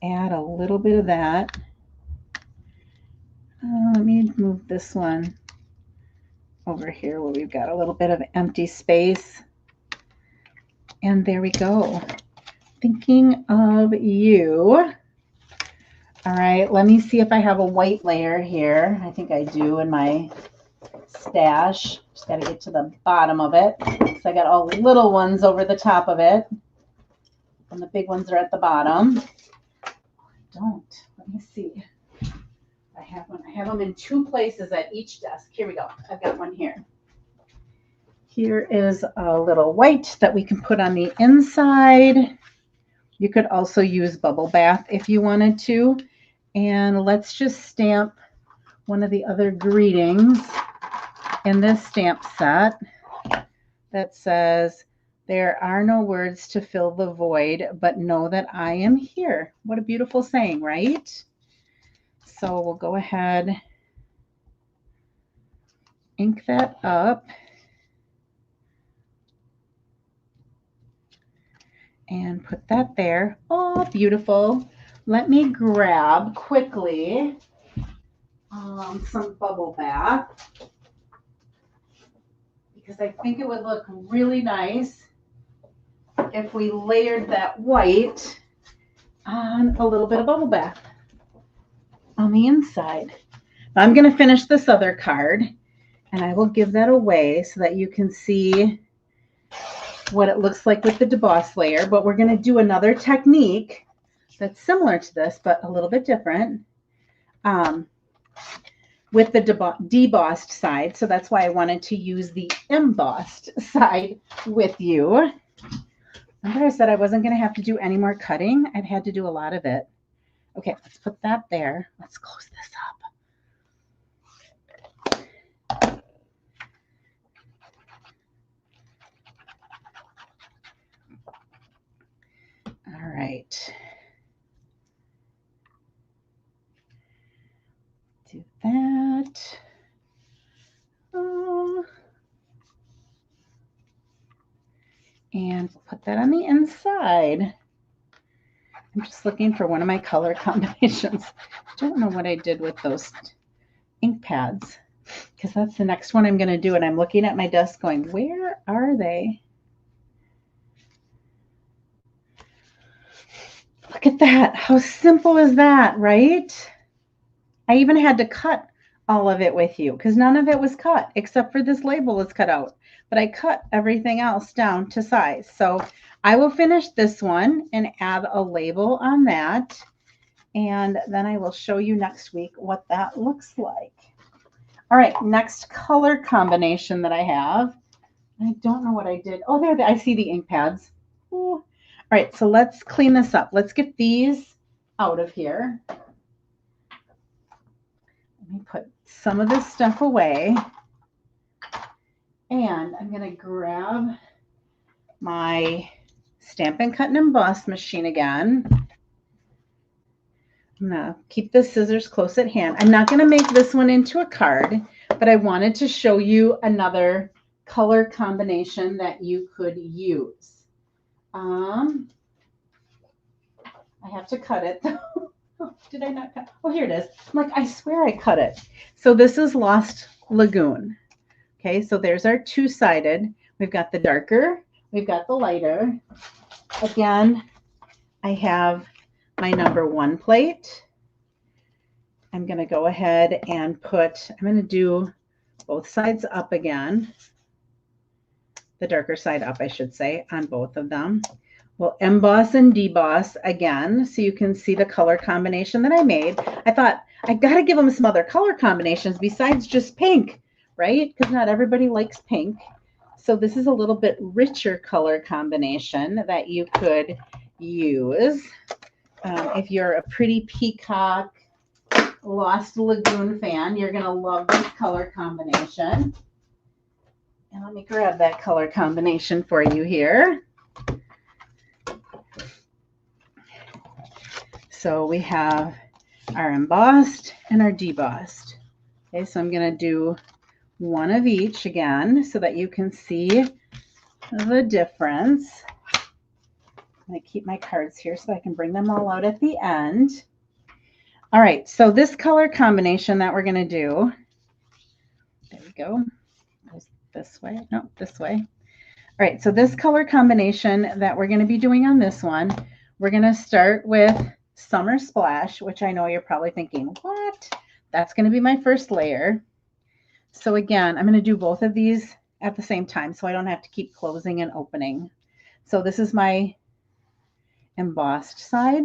add a little bit of that. Let me move this one over here where we've got a little bit of empty space. And there we go. Thinking of you. All right, let me see if I have a white layer here. I think I do in my stash. Just got to get to the bottom of it. So I got all the little ones over the top of it. And the big ones are at the bottom. Let me see. I have one. I have them in two places at each desk. Here we go. I've got one here. Here is a little white that we can put on the inside. You could also use bubble bath if you wanted to. And let's just stamp one of the other greetings in this stamp set that says, "There are no words to fill the void, but know that I am here." What a beautiful saying, right? So we'll go ahead, ink that up. And put that there. Oh, beautiful. Let me grab quickly some bubble bath because I think it would look really nice if we layered that white on a little bit of bubble bath on the inside. Now I'm going to finish this other card and I will give that away so that you can see what it looks like with the deboss layer, but we're going to do another technique that's similar to this, but a little bit different with the debossed side. So that's why I wanted to use the embossed side with you. Remember I said I wasn't going to have to do any more cutting. I've had to do a lot of it. Okay, let's put that there. Let's close this up. All right. Do that. And put that on the inside. I'm just looking for one of my color combinations. I don't know what I did with those ink pads because that's the next one I'm going to do. And I'm looking at my desk going, where are they? Look at that. How simple is that, right? I even had to cut all of it with you because none of it was cut except for this label is cut out. But I cut everything else down to size. So I will finish this one and add a label on that. And then I will show you next week what that looks like. All right, next color combination that I have. I don't know what I did. Oh, there, I see the ink pads. Ooh. All right, so let's clean this up. Let's get these out of here. Let me put some of this stuff away. And I'm going to grab my Stampin' Cut and Emboss machine again. I'm going to keep the scissors close at hand. I'm not going to make this one into a card, but I wanted to show you another color combination that you could use. I have to cut it though. Did I not cut? Oh, here it is. I'm like, I swear I cut it. So this is Lost Lagoon. Okay, so there's our two-sided. We've got the darker, we've got the lighter. Again, I have my number 1 plate. I'm going to go ahead and I'm going to do both sides up again. The darker side up, I should say, on both of them. We'll emboss and deboss again so you can see the color combination that I made. I thought I got to give them some other color combinations besides just pink, right? Because not everybody likes pink. So this is a little bit richer color combination that you could use. If you're a pretty peacock Lost Lagoon fan, you're going to love this color combination. And let me grab that color combination for you here. So we have our embossed and our debossed. Okay, so I'm going to do one of each again so that you can see the difference. I'm going to keep my cards here so I can bring them all out at the end. All right, so this color combination that we're going to do, there we go, goes this way, no, this way. All right, so this color combination that we're going to be doing on this one, we're going to start with Summer Splash, which I know you're probably thinking, what? That's going to be my first layer. So again, I'm going to do both of these at the same time so I don't have to keep closing and opening. So this is my embossed side.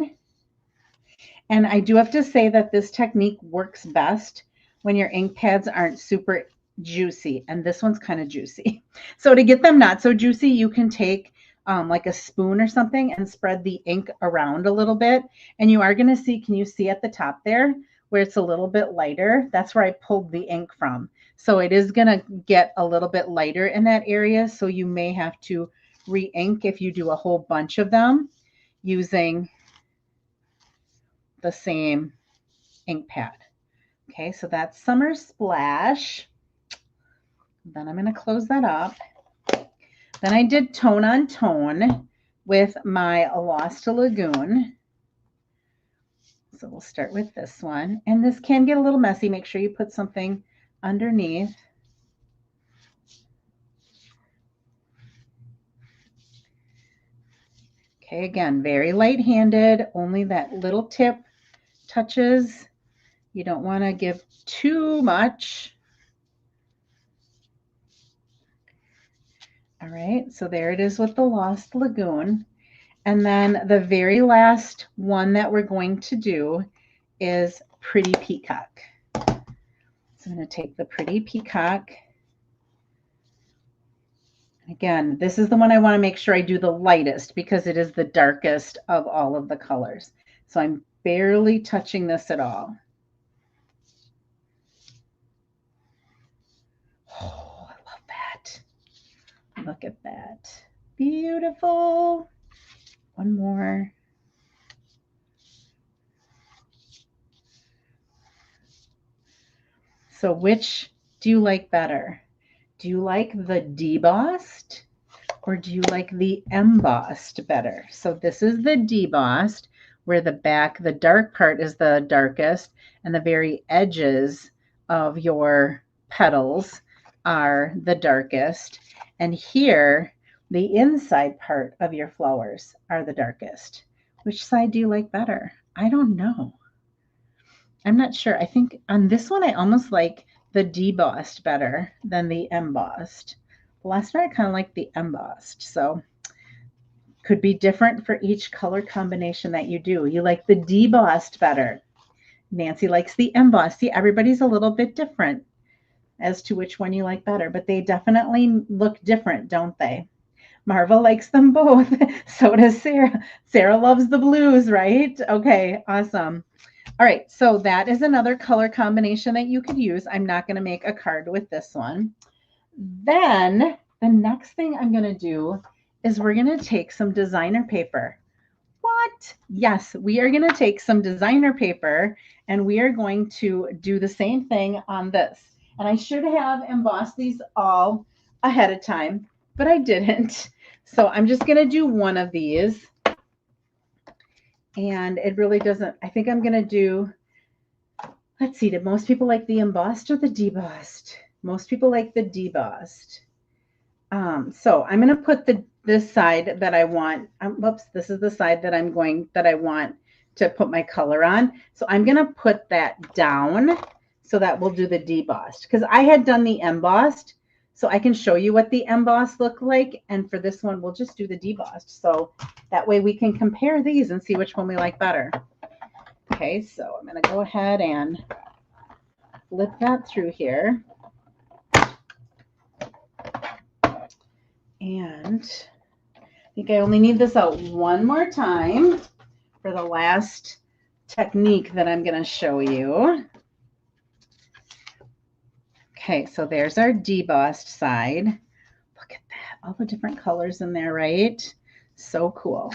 And I do have to say that this technique works best when your ink pads aren't super juicy, and this one's kind of juicy. So to get them not so juicy, you can take like a spoon or something and spread the ink around a little bit. And you are going to see, can you see at the top there where it's a little bit lighter? That's where I pulled the ink from. So it is going to get a little bit lighter in that area. So you may have to re-ink if you do a whole bunch of them using the same ink pad. Okay, so that's Summer Splash. Then I'm going to close that up. Then I did Tone on Tone with my Lost Lagoon. So we'll start with this one. And this can get a little messy. Make sure you put something underneath. Okay, again, very light-handed, only that little tip touches. You don't want to give too much. All right, so there it is with the Lost Lagoon. And then the very last one that we're going to do is Pretty Peacock. So I'm going to take the Pretty Peacock. Again, this is the one I want to make sure I do the lightest because it is the darkest of all of the colors. So I'm barely touching this at all. Oh, I love that. Look at that. Beautiful. One more. So which do you like better? Do you like the debossed or do you like the embossed better? So this is the debossed, where the back, the dark part is the darkest, and the very edges of your petals are the darkest. And here, the inside part of your flowers are the darkest. Which side do you like better? I don't know. I'm not sure. I think on this one, I almost like the debossed better than the embossed. The last one, I kind of like the embossed. So could be different for each color combination that you do. You like the debossed better. Nancy likes the embossed. See, everybody's a little bit different as to which one you like better, but they definitely look different, don't they? Marva likes them both. So does Sarah. Sarah loves the blues, right? Okay, awesome. All right, so that is another color combination that you could use. I'm not going to make a card with this one. Then the next thing I'm going to do is we're going to take some designer paper. What? Yes, we are going to take some designer paper and we are going to do the same thing on this. And I should have embossed these all ahead of time, but I didn't. So I'm just going to do one of these. And it really doesn't, I think I'm going to do, let's see, did most people like the embossed or the debossed? Most people like the debossed. So I'm going to put this side that I want, whoops, this is the side that I want to put my color on. So I'm going to put that down so that we'll do the debossed because I had done the embossed. So I can show you what the embossed look like. And for this one, we'll just do the debossed. So that way we can compare these and see which one we like better. Okay, so I'm going to go ahead and flip that through here. And I think I only need this out one more time for the last technique that I'm going to show you. Okay, so there's our debossed side. Look at that, all the different colors in there, right? So cool.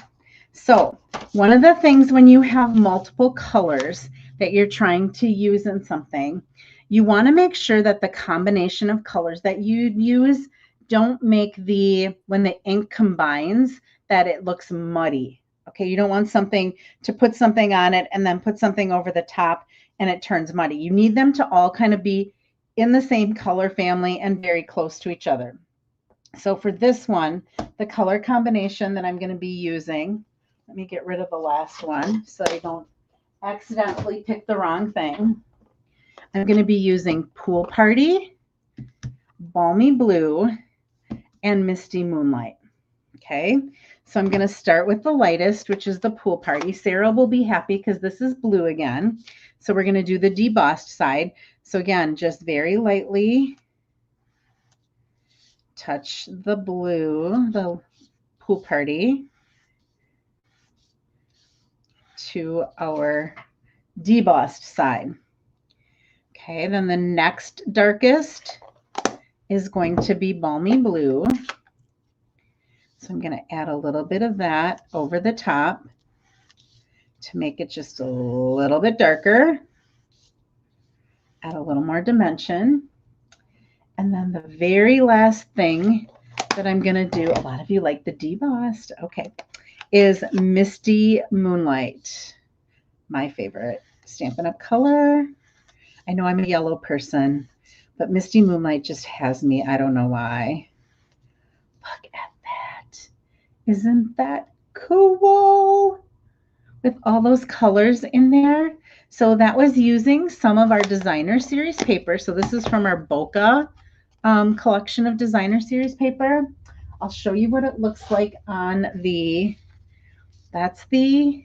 So one of the things when you have multiple colors that you're trying to use in something, you want to make sure that the combination of colors that you use don't make when the ink combines, that it looks muddy. Okay, you don't want something to put something on it and then put something over the top and it turns muddy. You need them to all kind of be in the same color family and very close to each other. So for this one, the color combination that I'm going to be using, let me get rid of the last one so I don't accidentally pick the wrong thing. I'm going to be using Pool Party, Balmy Blue, and Misty Moonlight. Okay, so I'm going to start with the lightest, which is the Pool Party. Sarah will be happy because this is blue again. So we're going to do the debossed side. So again, just very lightly touch the blue, the Pool Party, to our debossed side. Okay, then the next darkest is going to be Balmy Blue. So I'm going to add a little bit of that over the top to make it just a little bit darker. Add a little more dimension. And then the very last thing that I'm going to do, a lot of you like the debossed, okay, is Misty Moonlight. My favorite Stampin' Up! Color. I know I'm a yellow person, but Misty Moonlight just has me. I don't know why. Look at that. Isn't that cool? With all those colors in there. So that was using some of our designer series paper. So this is from our Boca collection of designer series paper. I'll show you what it looks like on that's the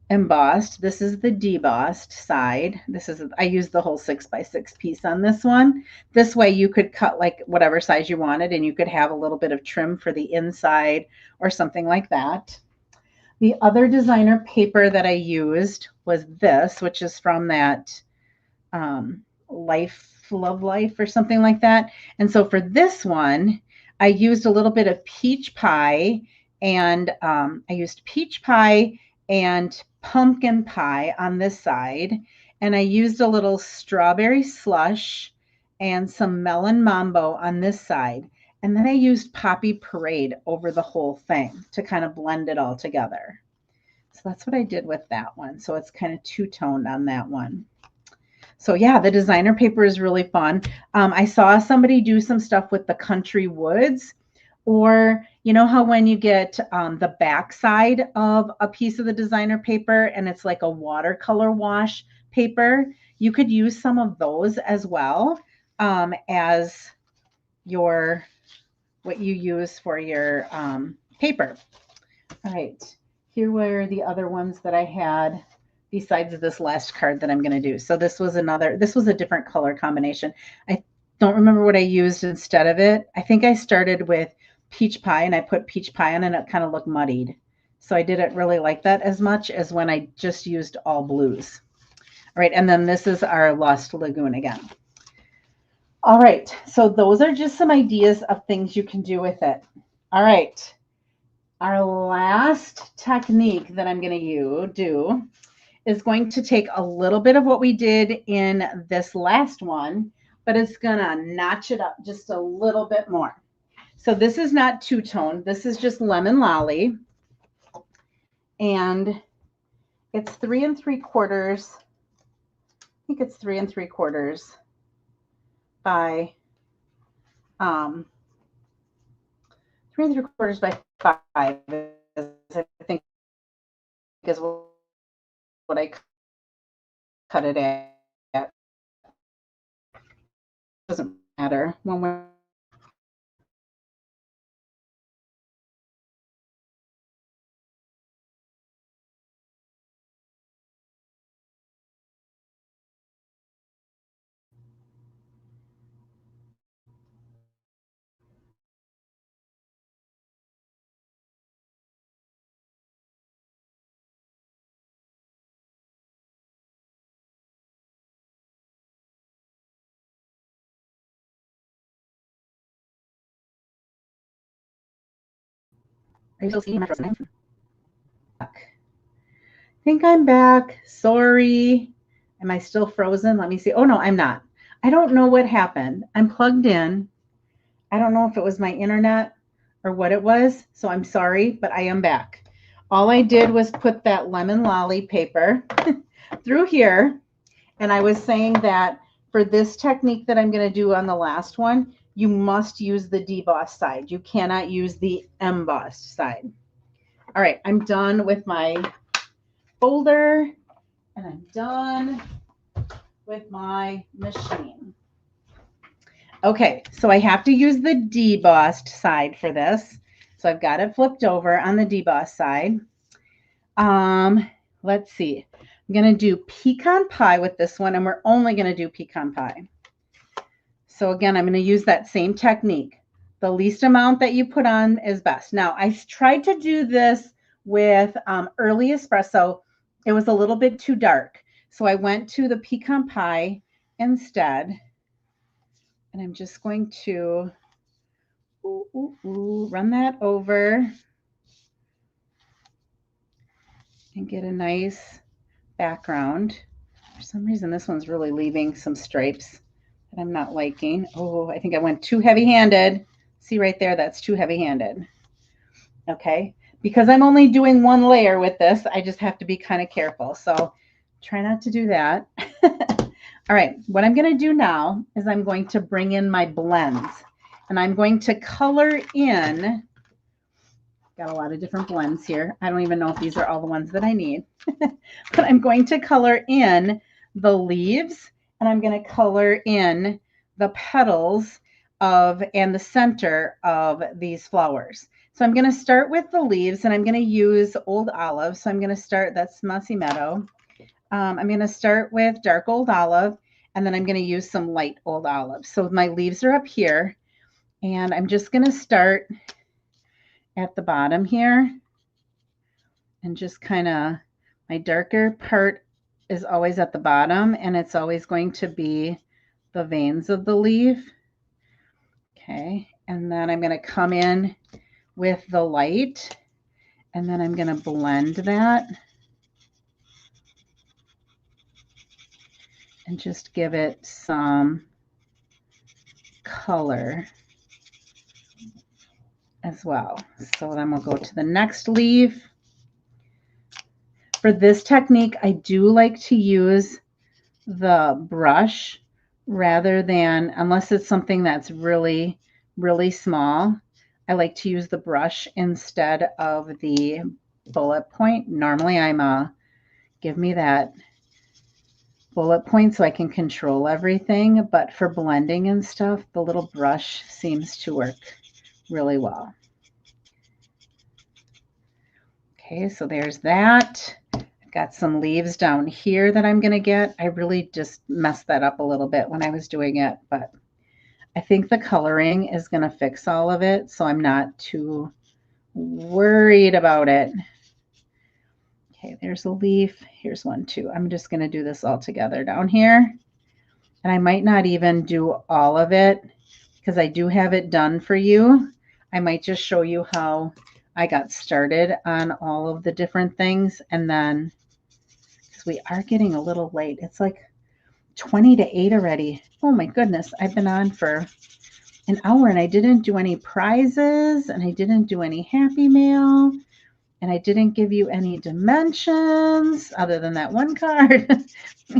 embossed. This is the debossed side. I used the whole 6x6 piece on this one. This way you could cut like whatever size you wanted and you could have a little bit of trim for the inside or something like that. The other designer paper that I used was this, which is from that Love Life or something like that. And so for this one, I used a little bit of peach pie and I used peach pie and pumpkin pie on this side. And I used a little strawberry slush and some melon mambo on this side. And then I used Poppy Parade over the whole thing to kind of blend it all together. So that's what I did with that one. So it's kind of two-toned on that one. So yeah, the designer paper is really fun. I saw somebody do some stuff with the country woods, or you know how when you get the back side of a piece of the designer paper and it's like a watercolor wash paper, you could use some of those as well as what you use for your paper. All right, here were the other ones that I had besides this last card that I'm going to do. So this was a different color combination. I don't remember what I used instead of it. I think I started with peach pie and I put peach pie on and it kind of looked muddied. So I didn't really like that as much as when I just used all blues. All right, and then this is our Lost Lagoon again. All right, so those are just some ideas of things you can do with it. All right, our last technique that I'm going to do is going to take a little bit of what we did in this last one, but it's going to notch it up just a little bit more. So this is not two-tone. This is just Lemon Lolly. And it's 3 3/4. I think it's 3 3/4 by 3 3/4 by 5 is, I think, is what I cut it at. Doesn't matter when we're Are you still seeing my frozen? I think I'm back. Sorry. Am I still frozen? Let me see. Oh, no, I'm not. I don't know what happened. I'm plugged in. I don't know if it was my internet or what it was, so I'm sorry, but I am back. All I did was put that lemon lolly paper through here, and I was saying that for this technique that I'm going to do on the last one, you must use the debossed side. You cannot use the embossed side. All right, I'm done with my folder, and I'm done with my machine. Okay, so I have to use the debossed side for this. So I've got it flipped over on the debossed side. Let's see. I'm going to do pecan pie with this one, and we're only going to do pecan pie. So again, I'm going to use that same technique. The least amount that you put on is best. Now, I tried to do this with early espresso. It was a little bit too dark. So I went to the pecan pie instead. And I'm just going to run that over and get a nice background. For some reason, this one's really leaving some stripes that I'm not liking. Oh, I think I went too heavy-handed. See right there, that's too heavy-handed. Okay, because I'm only doing one layer with this, I just have to be kind of careful. So try not to do that. All right, what I'm going to do now is I'm going to bring in my blends, and I'm going to color in. Got a lot of different blends here. I don't even know if these are all the ones that I need, but I'm going to color in the leaves, and I'm going to color in the petals and the center of these flowers. So I'm going to start with the leaves, and I'm going to use Old Olive. So I'm going to start, that's Mossy Meadow. I'm going to start with dark Old Olive, and then I'm going to use some light Old Olive. So my leaves are up here, and I'm just going to start at the bottom here, and just kind of, my darker part is always at the bottom, and it's always going to be the veins of the leaf. Okay, and then I'm going to come in with the light, and then I'm going to blend that and just give it some color as well. So then we'll go to the next leaf. For this technique, I do like to use the brush rather than, unless it's something that's really, really small, I like to use the brush instead of the bullet point. Normally give me that bullet point so I can control everything, but for blending and stuff, the little brush seems to work really well. Okay, so there's that. I've got some leaves down here that I'm going to get. I really just messed that up a little bit when I was doing it, but I think the coloring is going to fix all of it, so I'm not too worried about it. Okay, there's a leaf. Here's one too. I'm just going to do this all together down here. And I might not even do all of it because I do have it done for you. I might just show you how I got started on all of the different things. And then, because we are getting a little late, it's like 20 to 8 already. Oh my goodness, I've been on for an hour and I didn't do any prizes and I didn't do any Happy Mail. And I didn't give you any dimensions other than that one card.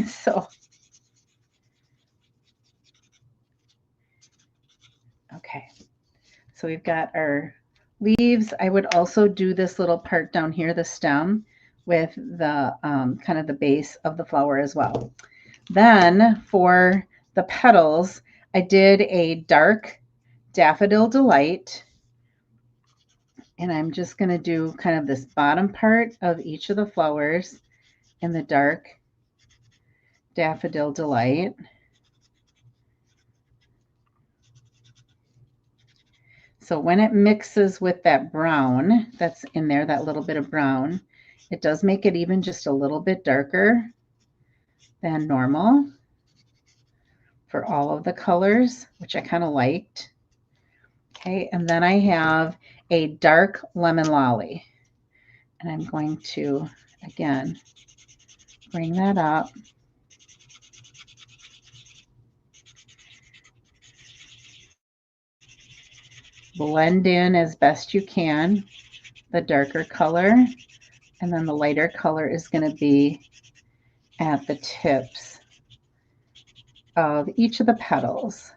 So, okay. So we've got our leaves. I would also do this little part down here, the stem, with the kind of the base of the flower as well. Then for the petals, I did a dark Daffodil Delight. And I'm just going to do kind of this bottom part of each of the flowers in the dark Daffodil Delight. So when it mixes with that brown that's in there, that little bit of brown, it does make it even just a little bit darker than normal for all of the colors, which I kind of liked. Okay, and then I have a dark lemon lolly. And I'm going to, again, bring that up. Blend in as best you can the darker color, and then the lighter color is going to be at the tips of each of the petals.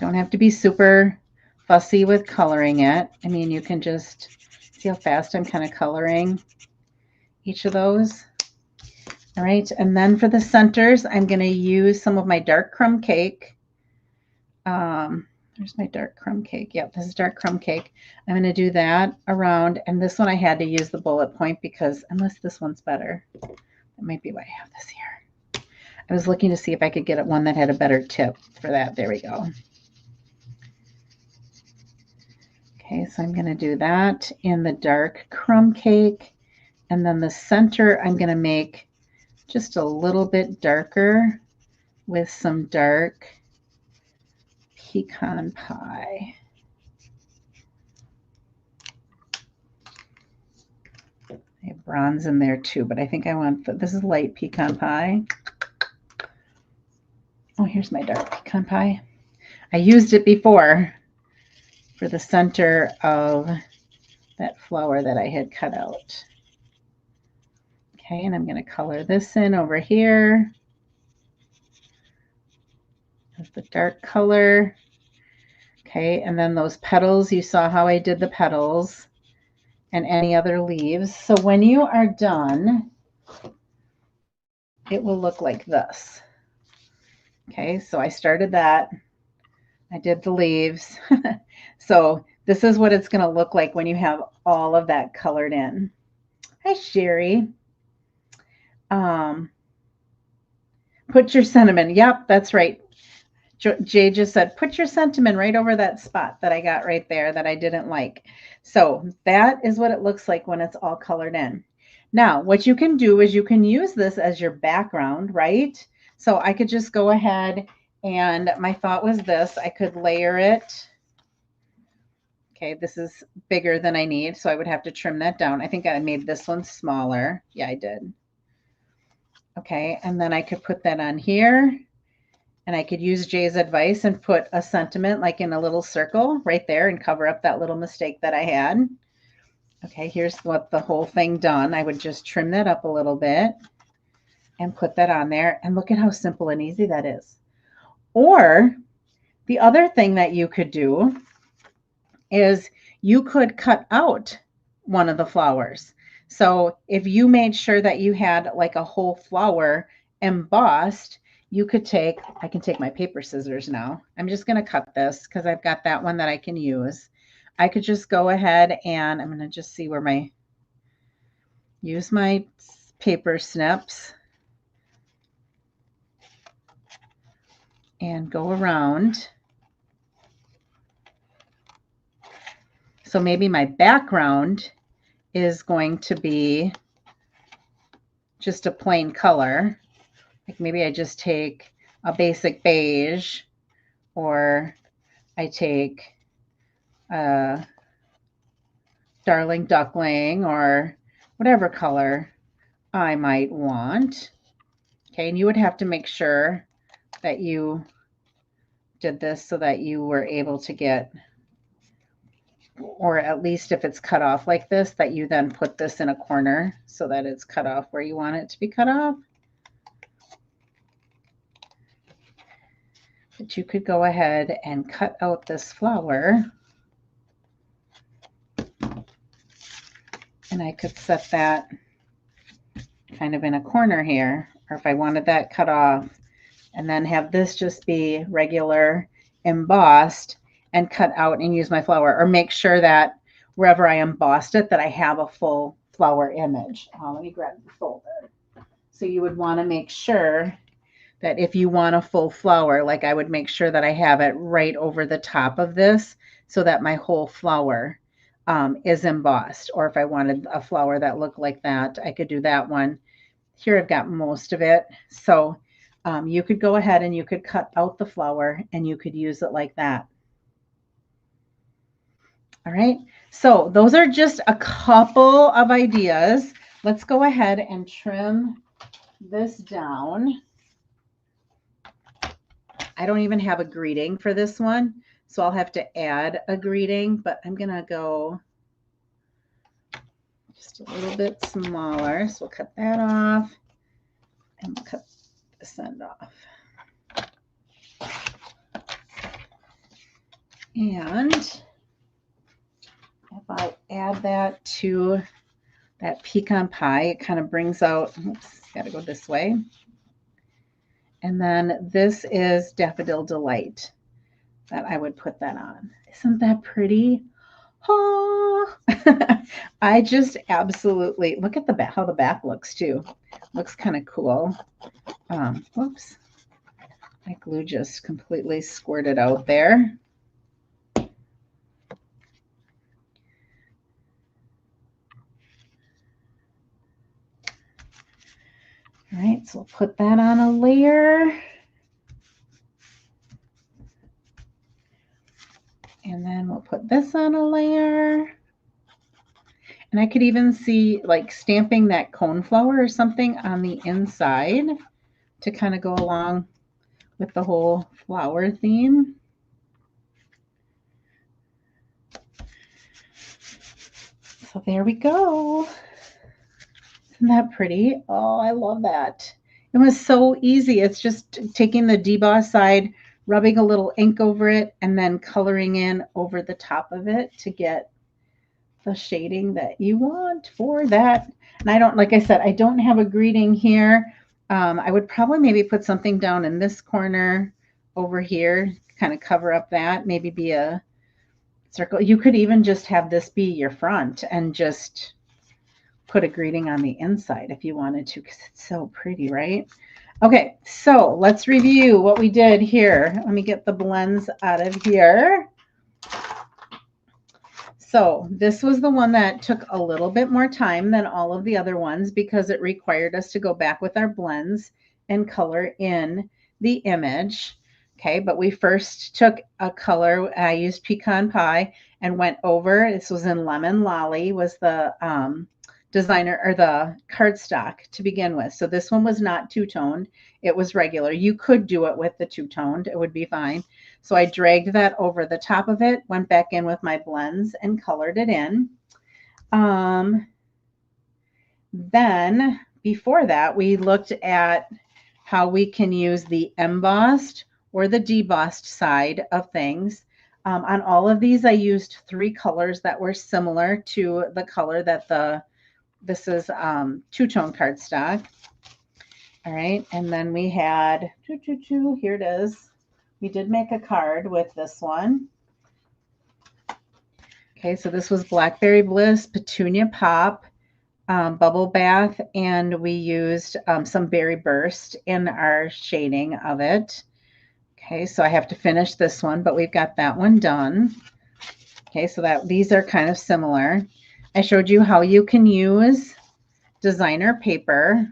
Don't have to be super fussy with coloring it. I mean, you can just see how fast I'm kind of coloring each of those. All right, and then for the centers, I'm going to use some of my dark crumb cake. There's my dark crumb cake. Yep, this is dark crumb cake. I'm going to do that around, and this one I had to use the bullet point because unless this one's better, that might be why I have this here. I was looking to see if I could get one that had a better tip for that. There we go. Okay, so I'm going to do that in the dark crumb cake, and then the center I'm going to make just a little bit darker with some dark pecan pie. I have bronze in there too, but I think I want, this is light pecan pie. Oh, here's my dark pecan pie. I used it before for the center of that flower that I had cut out. Okay, and I'm going to color this in over here as the dark color. Okay, and then those petals, you saw how I did the petals and any other leaves. So when you are done, it will look like this. Okay, so I started that. I did the leaves. So this is what it's going to look like when you have all of that colored in. Hi, Sherry. Put your cinnamon. Yep, that's right. Jay just said, put your sentiment right over that spot that I got right there that I didn't like. So that is what it looks like when it's all colored in. Now, what you can do is you can use this as your background, right? So I could just go ahead and my thought was this, I could layer it. Okay, this is bigger than I need, so I would have to trim that down. I think I made this one smaller. Yeah, I did. Okay, and then I could put that on here. And I could use Jay's advice and put a sentiment like in a little circle right there and cover up that little mistake that I had. Okay, here's what the whole thing done. I would just trim that up a little bit and put that on there. And look at how simple and easy that is. Or the other thing that you could do is you could cut out one of the flowers. So if you made sure that you had like a whole flower embossed, you could take, I can take my paper scissors now. I'm just going to cut this because I've got that one that I can use. I could just go ahead and I'm going to just see where use my paper snips and go around. So maybe my background is going to be just a plain color. Like maybe I just take a basic beige, or I take a darling duckling, or whatever color I might want. Okay, and you would have to make sure that you did this so that you were able to get, or at least if it's cut off like this, that you then put this in a corner so that it's cut off where you want it to be cut off. But you could go ahead and cut out this flower. And I could set that kind of in a corner here, or if I wanted that cut off, and then have this just be regular embossed and cut out and use my flower, or make sure that wherever I embossed it that I have a full flower image. Let me grab the folder. So you would want to make sure that if you want a full flower, like I would make sure that I have it right over the top of this so that my whole flower is embossed. Or if I wanted a flower that looked like that, I could do that one. Here I've got most of it. So You could go ahead and you could cut out the flower and you could use it like that. All right, so those are just a couple of ideas. Let's go ahead and trim this down. I don't even have a greeting for this one, so I'll have to add a greeting, but I'm gonna go just a little bit smaller. So we'll cut that off and we'll cut this end off. And if I add that to that pecan pie, it kind of brings out, oops, got to go this way. And then this is Daffodil Delight that I would put that on. Isn't that pretty? Oh, I just absolutely, look at the back, how the back looks too. Looks kind of cool. Whoops. My glue just completely squirted out there. All right, so we'll put that on a layer. And then we'll put this on a layer. And I could even see like stamping that coneflower or something on the inside to kind of go along with the whole flower theme. So there we go. Isn't that pretty? Oh, I love that. It was so easy. It's just taking the deboss side, rubbing a little ink over it, and then coloring in over the top of it to get the shading that you want for that. And I don't, like I said, I don't have a greeting here. I would probably maybe put something down in this corner over here, kind of cover up that, maybe be a circle. You could even just have this be your front and just put a greeting on the inside if you wanted to, because it's so pretty, right? Okay, so let's review what we did here. Let me get the blends out of here. So this was the one that took a little bit more time than all of the other ones because it required us to go back with our blends and color in the image. Okay, but we first took a color, I used Pecan Pie and went over, this was in Lemon Lolly, was the designer or the cardstock to begin with. So this one was not two-toned, it was regular. You could do it with the two-toned, it would be fine. So I dragged that over the top of it, went back in with my blends and colored it in. Then before that, we looked at how we can use the embossed or the debossed side of things. On all of these, I used 3 colors that were similar to the color that this is two-tone cardstock. All right, and then we had, here it is. We did make a card with this one. Okay, so this was Blackberry Bliss, Petunia Pop, Bubble Bath, and we used some Berry Burst in our shading of it. Okay, so I have to finish this one, but we've got that one done. Okay, so that these are kind of similar. I showed you how you can use designer paper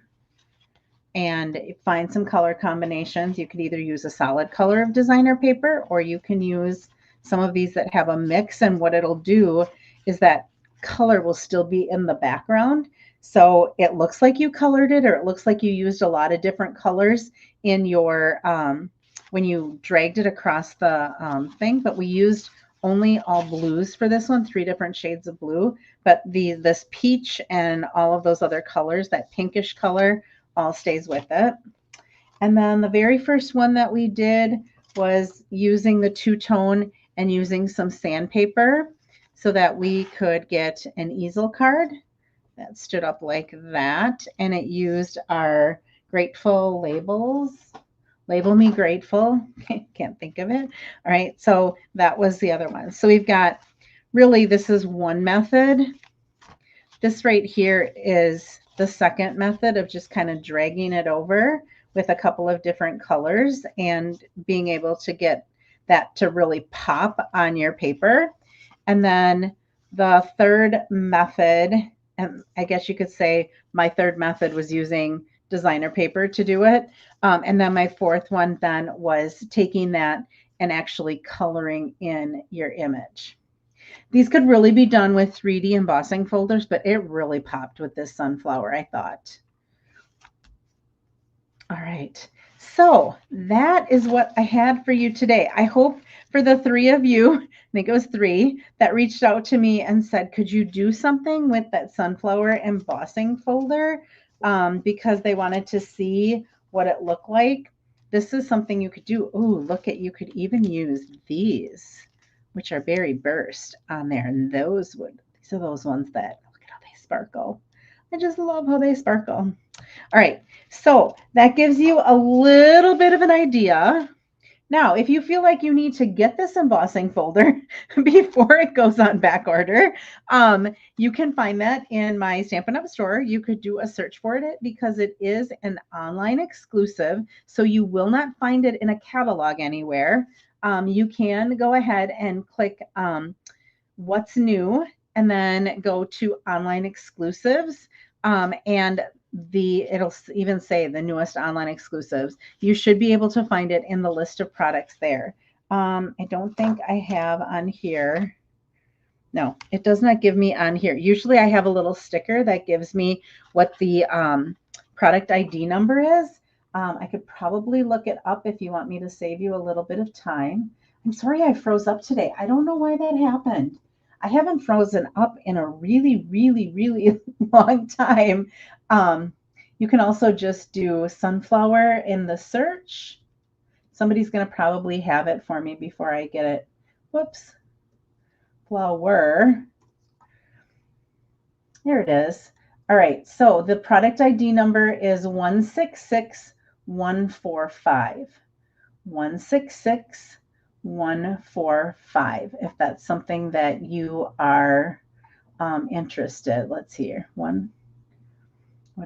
and find some color combinations. You could either use a solid color of designer paper or you can use some of these that have a mix, and what it'll do is that color will still be in the background. So it looks like you colored it, or it looks like you used a lot of different colors in your, when you dragged it across the thing, but we used only all blues for this one, 3 different shades of blue, but this peach and all of those other colors, that pinkish color, all stays with it. And then the very first one that we did was using the two-tone and using some sandpaper so that we could get an easel card that stood up like that, and it used our grateful labels. Label me grateful. Can't think of it. All right, so that was the other one. So we've got, really, this is one method. This right here is the second method of just kind of dragging it over with a couple of different colors and being able to get that to really pop on your paper. And then the third method, and I guess you could say my third method was using designer paper to do it. And then my fourth one then was taking that and actually coloring in your image. These could really be done with 3D embossing folders, but it really popped with this sunflower, I thought. All right. So that is what I had for you today. I hope for the three of you, I think it was three, that reached out to me and said, could you do something with that sunflower embossing folder? Because they wanted to see what it looked like. This is something you could do. Oh, look at, you could even use these, which are berry burst on there. And these are those ones that, look at how they sparkle. I just love how they sparkle. All right, so that gives you a little bit of an idea. Now, if you feel like you need to get this embossing folder before it goes on back order, you can find that in my Stampin' Up! Store. You could do a search for it because it is an online exclusive, so you will not find it in a catalog anywhere. You can go ahead and click what's new and then go to online exclusives, and it'll even say the newest online exclusives. You should be able to find it in the list of products there. I don't think I have on here. No, it does not give me on here. Usually I have a little sticker that gives me what the product ID number is. I could probably look it up if you want me to save you a little bit of time. I'm sorry I froze up today. I don't know why that happened. I haven't frozen up in a really, really, really long time. You can also just do sunflower in the search. Somebody's going to probably have it for me before I get it. Whoops. Flower. There it is. All right. So the product ID number is 166145. 166145. If that's something that you are interested. Let's see here. What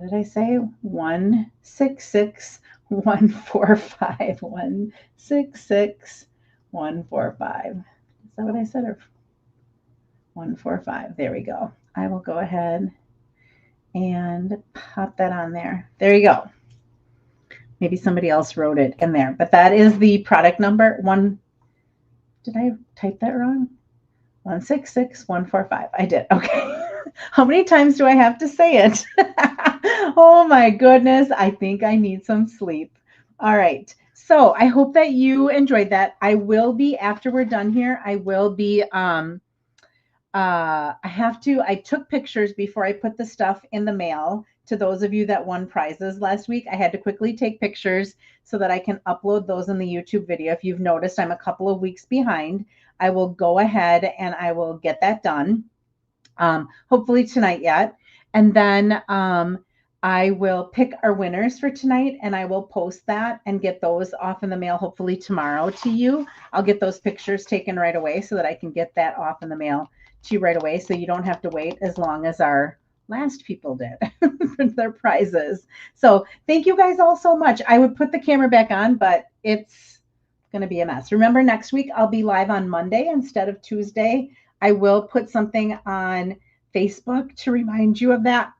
did I say? 166145. 166145. Is that what I said? Or 145. There we go. I will go ahead and pop that on there. There you go. Maybe somebody else wrote it in there, but that is the product number. Did I type that wrong? 166145. I did. Okay. How many times do I have to say it? Oh my goodness. I think I need some sleep. All right. So I hope that you enjoyed that. I will be, after we're done here, I will be, I took pictures before I put the stuff in the mail to those of you that won prizes last week. I had to quickly take pictures so that I can upload those in the YouTube video. If you've noticed, I'm a couple of weeks behind. I will go ahead and I will get that done, hopefully tonight yet. And then I will pick our winners for tonight, and I will post that and get those off in the mail hopefully tomorrow to you. I'll get those pictures taken right away so that I can get that off in the mail to you right away, so you don't have to wait as long as our last people did for their prizes. So thank you guys all so much. I would put the camera back on, but it's going to be a mess. Remember, next week I'll be live on Monday instead of Tuesday. I will put something on Facebook to remind you of that.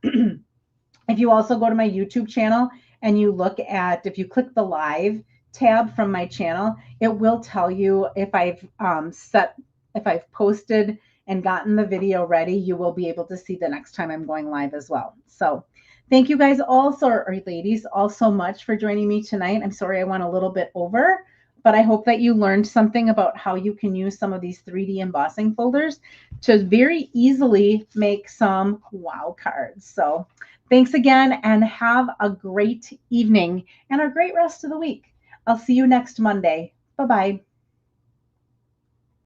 If you also go to my YouTube channel and you look at, if you click the live tab from my channel, it will tell you if I've posted and gotten the video ready. You will be able to see the next time I'm going live as well. So thank you guys also, or ladies, all so much for joining me tonight. I'm sorry I went a little bit over, but I hope that you learned something about how you can use some of these 3D embossing folders to very easily make some wow cards. So thanks again, and have a great evening and a great rest of the week. I'll see you next Monday. Bye-bye.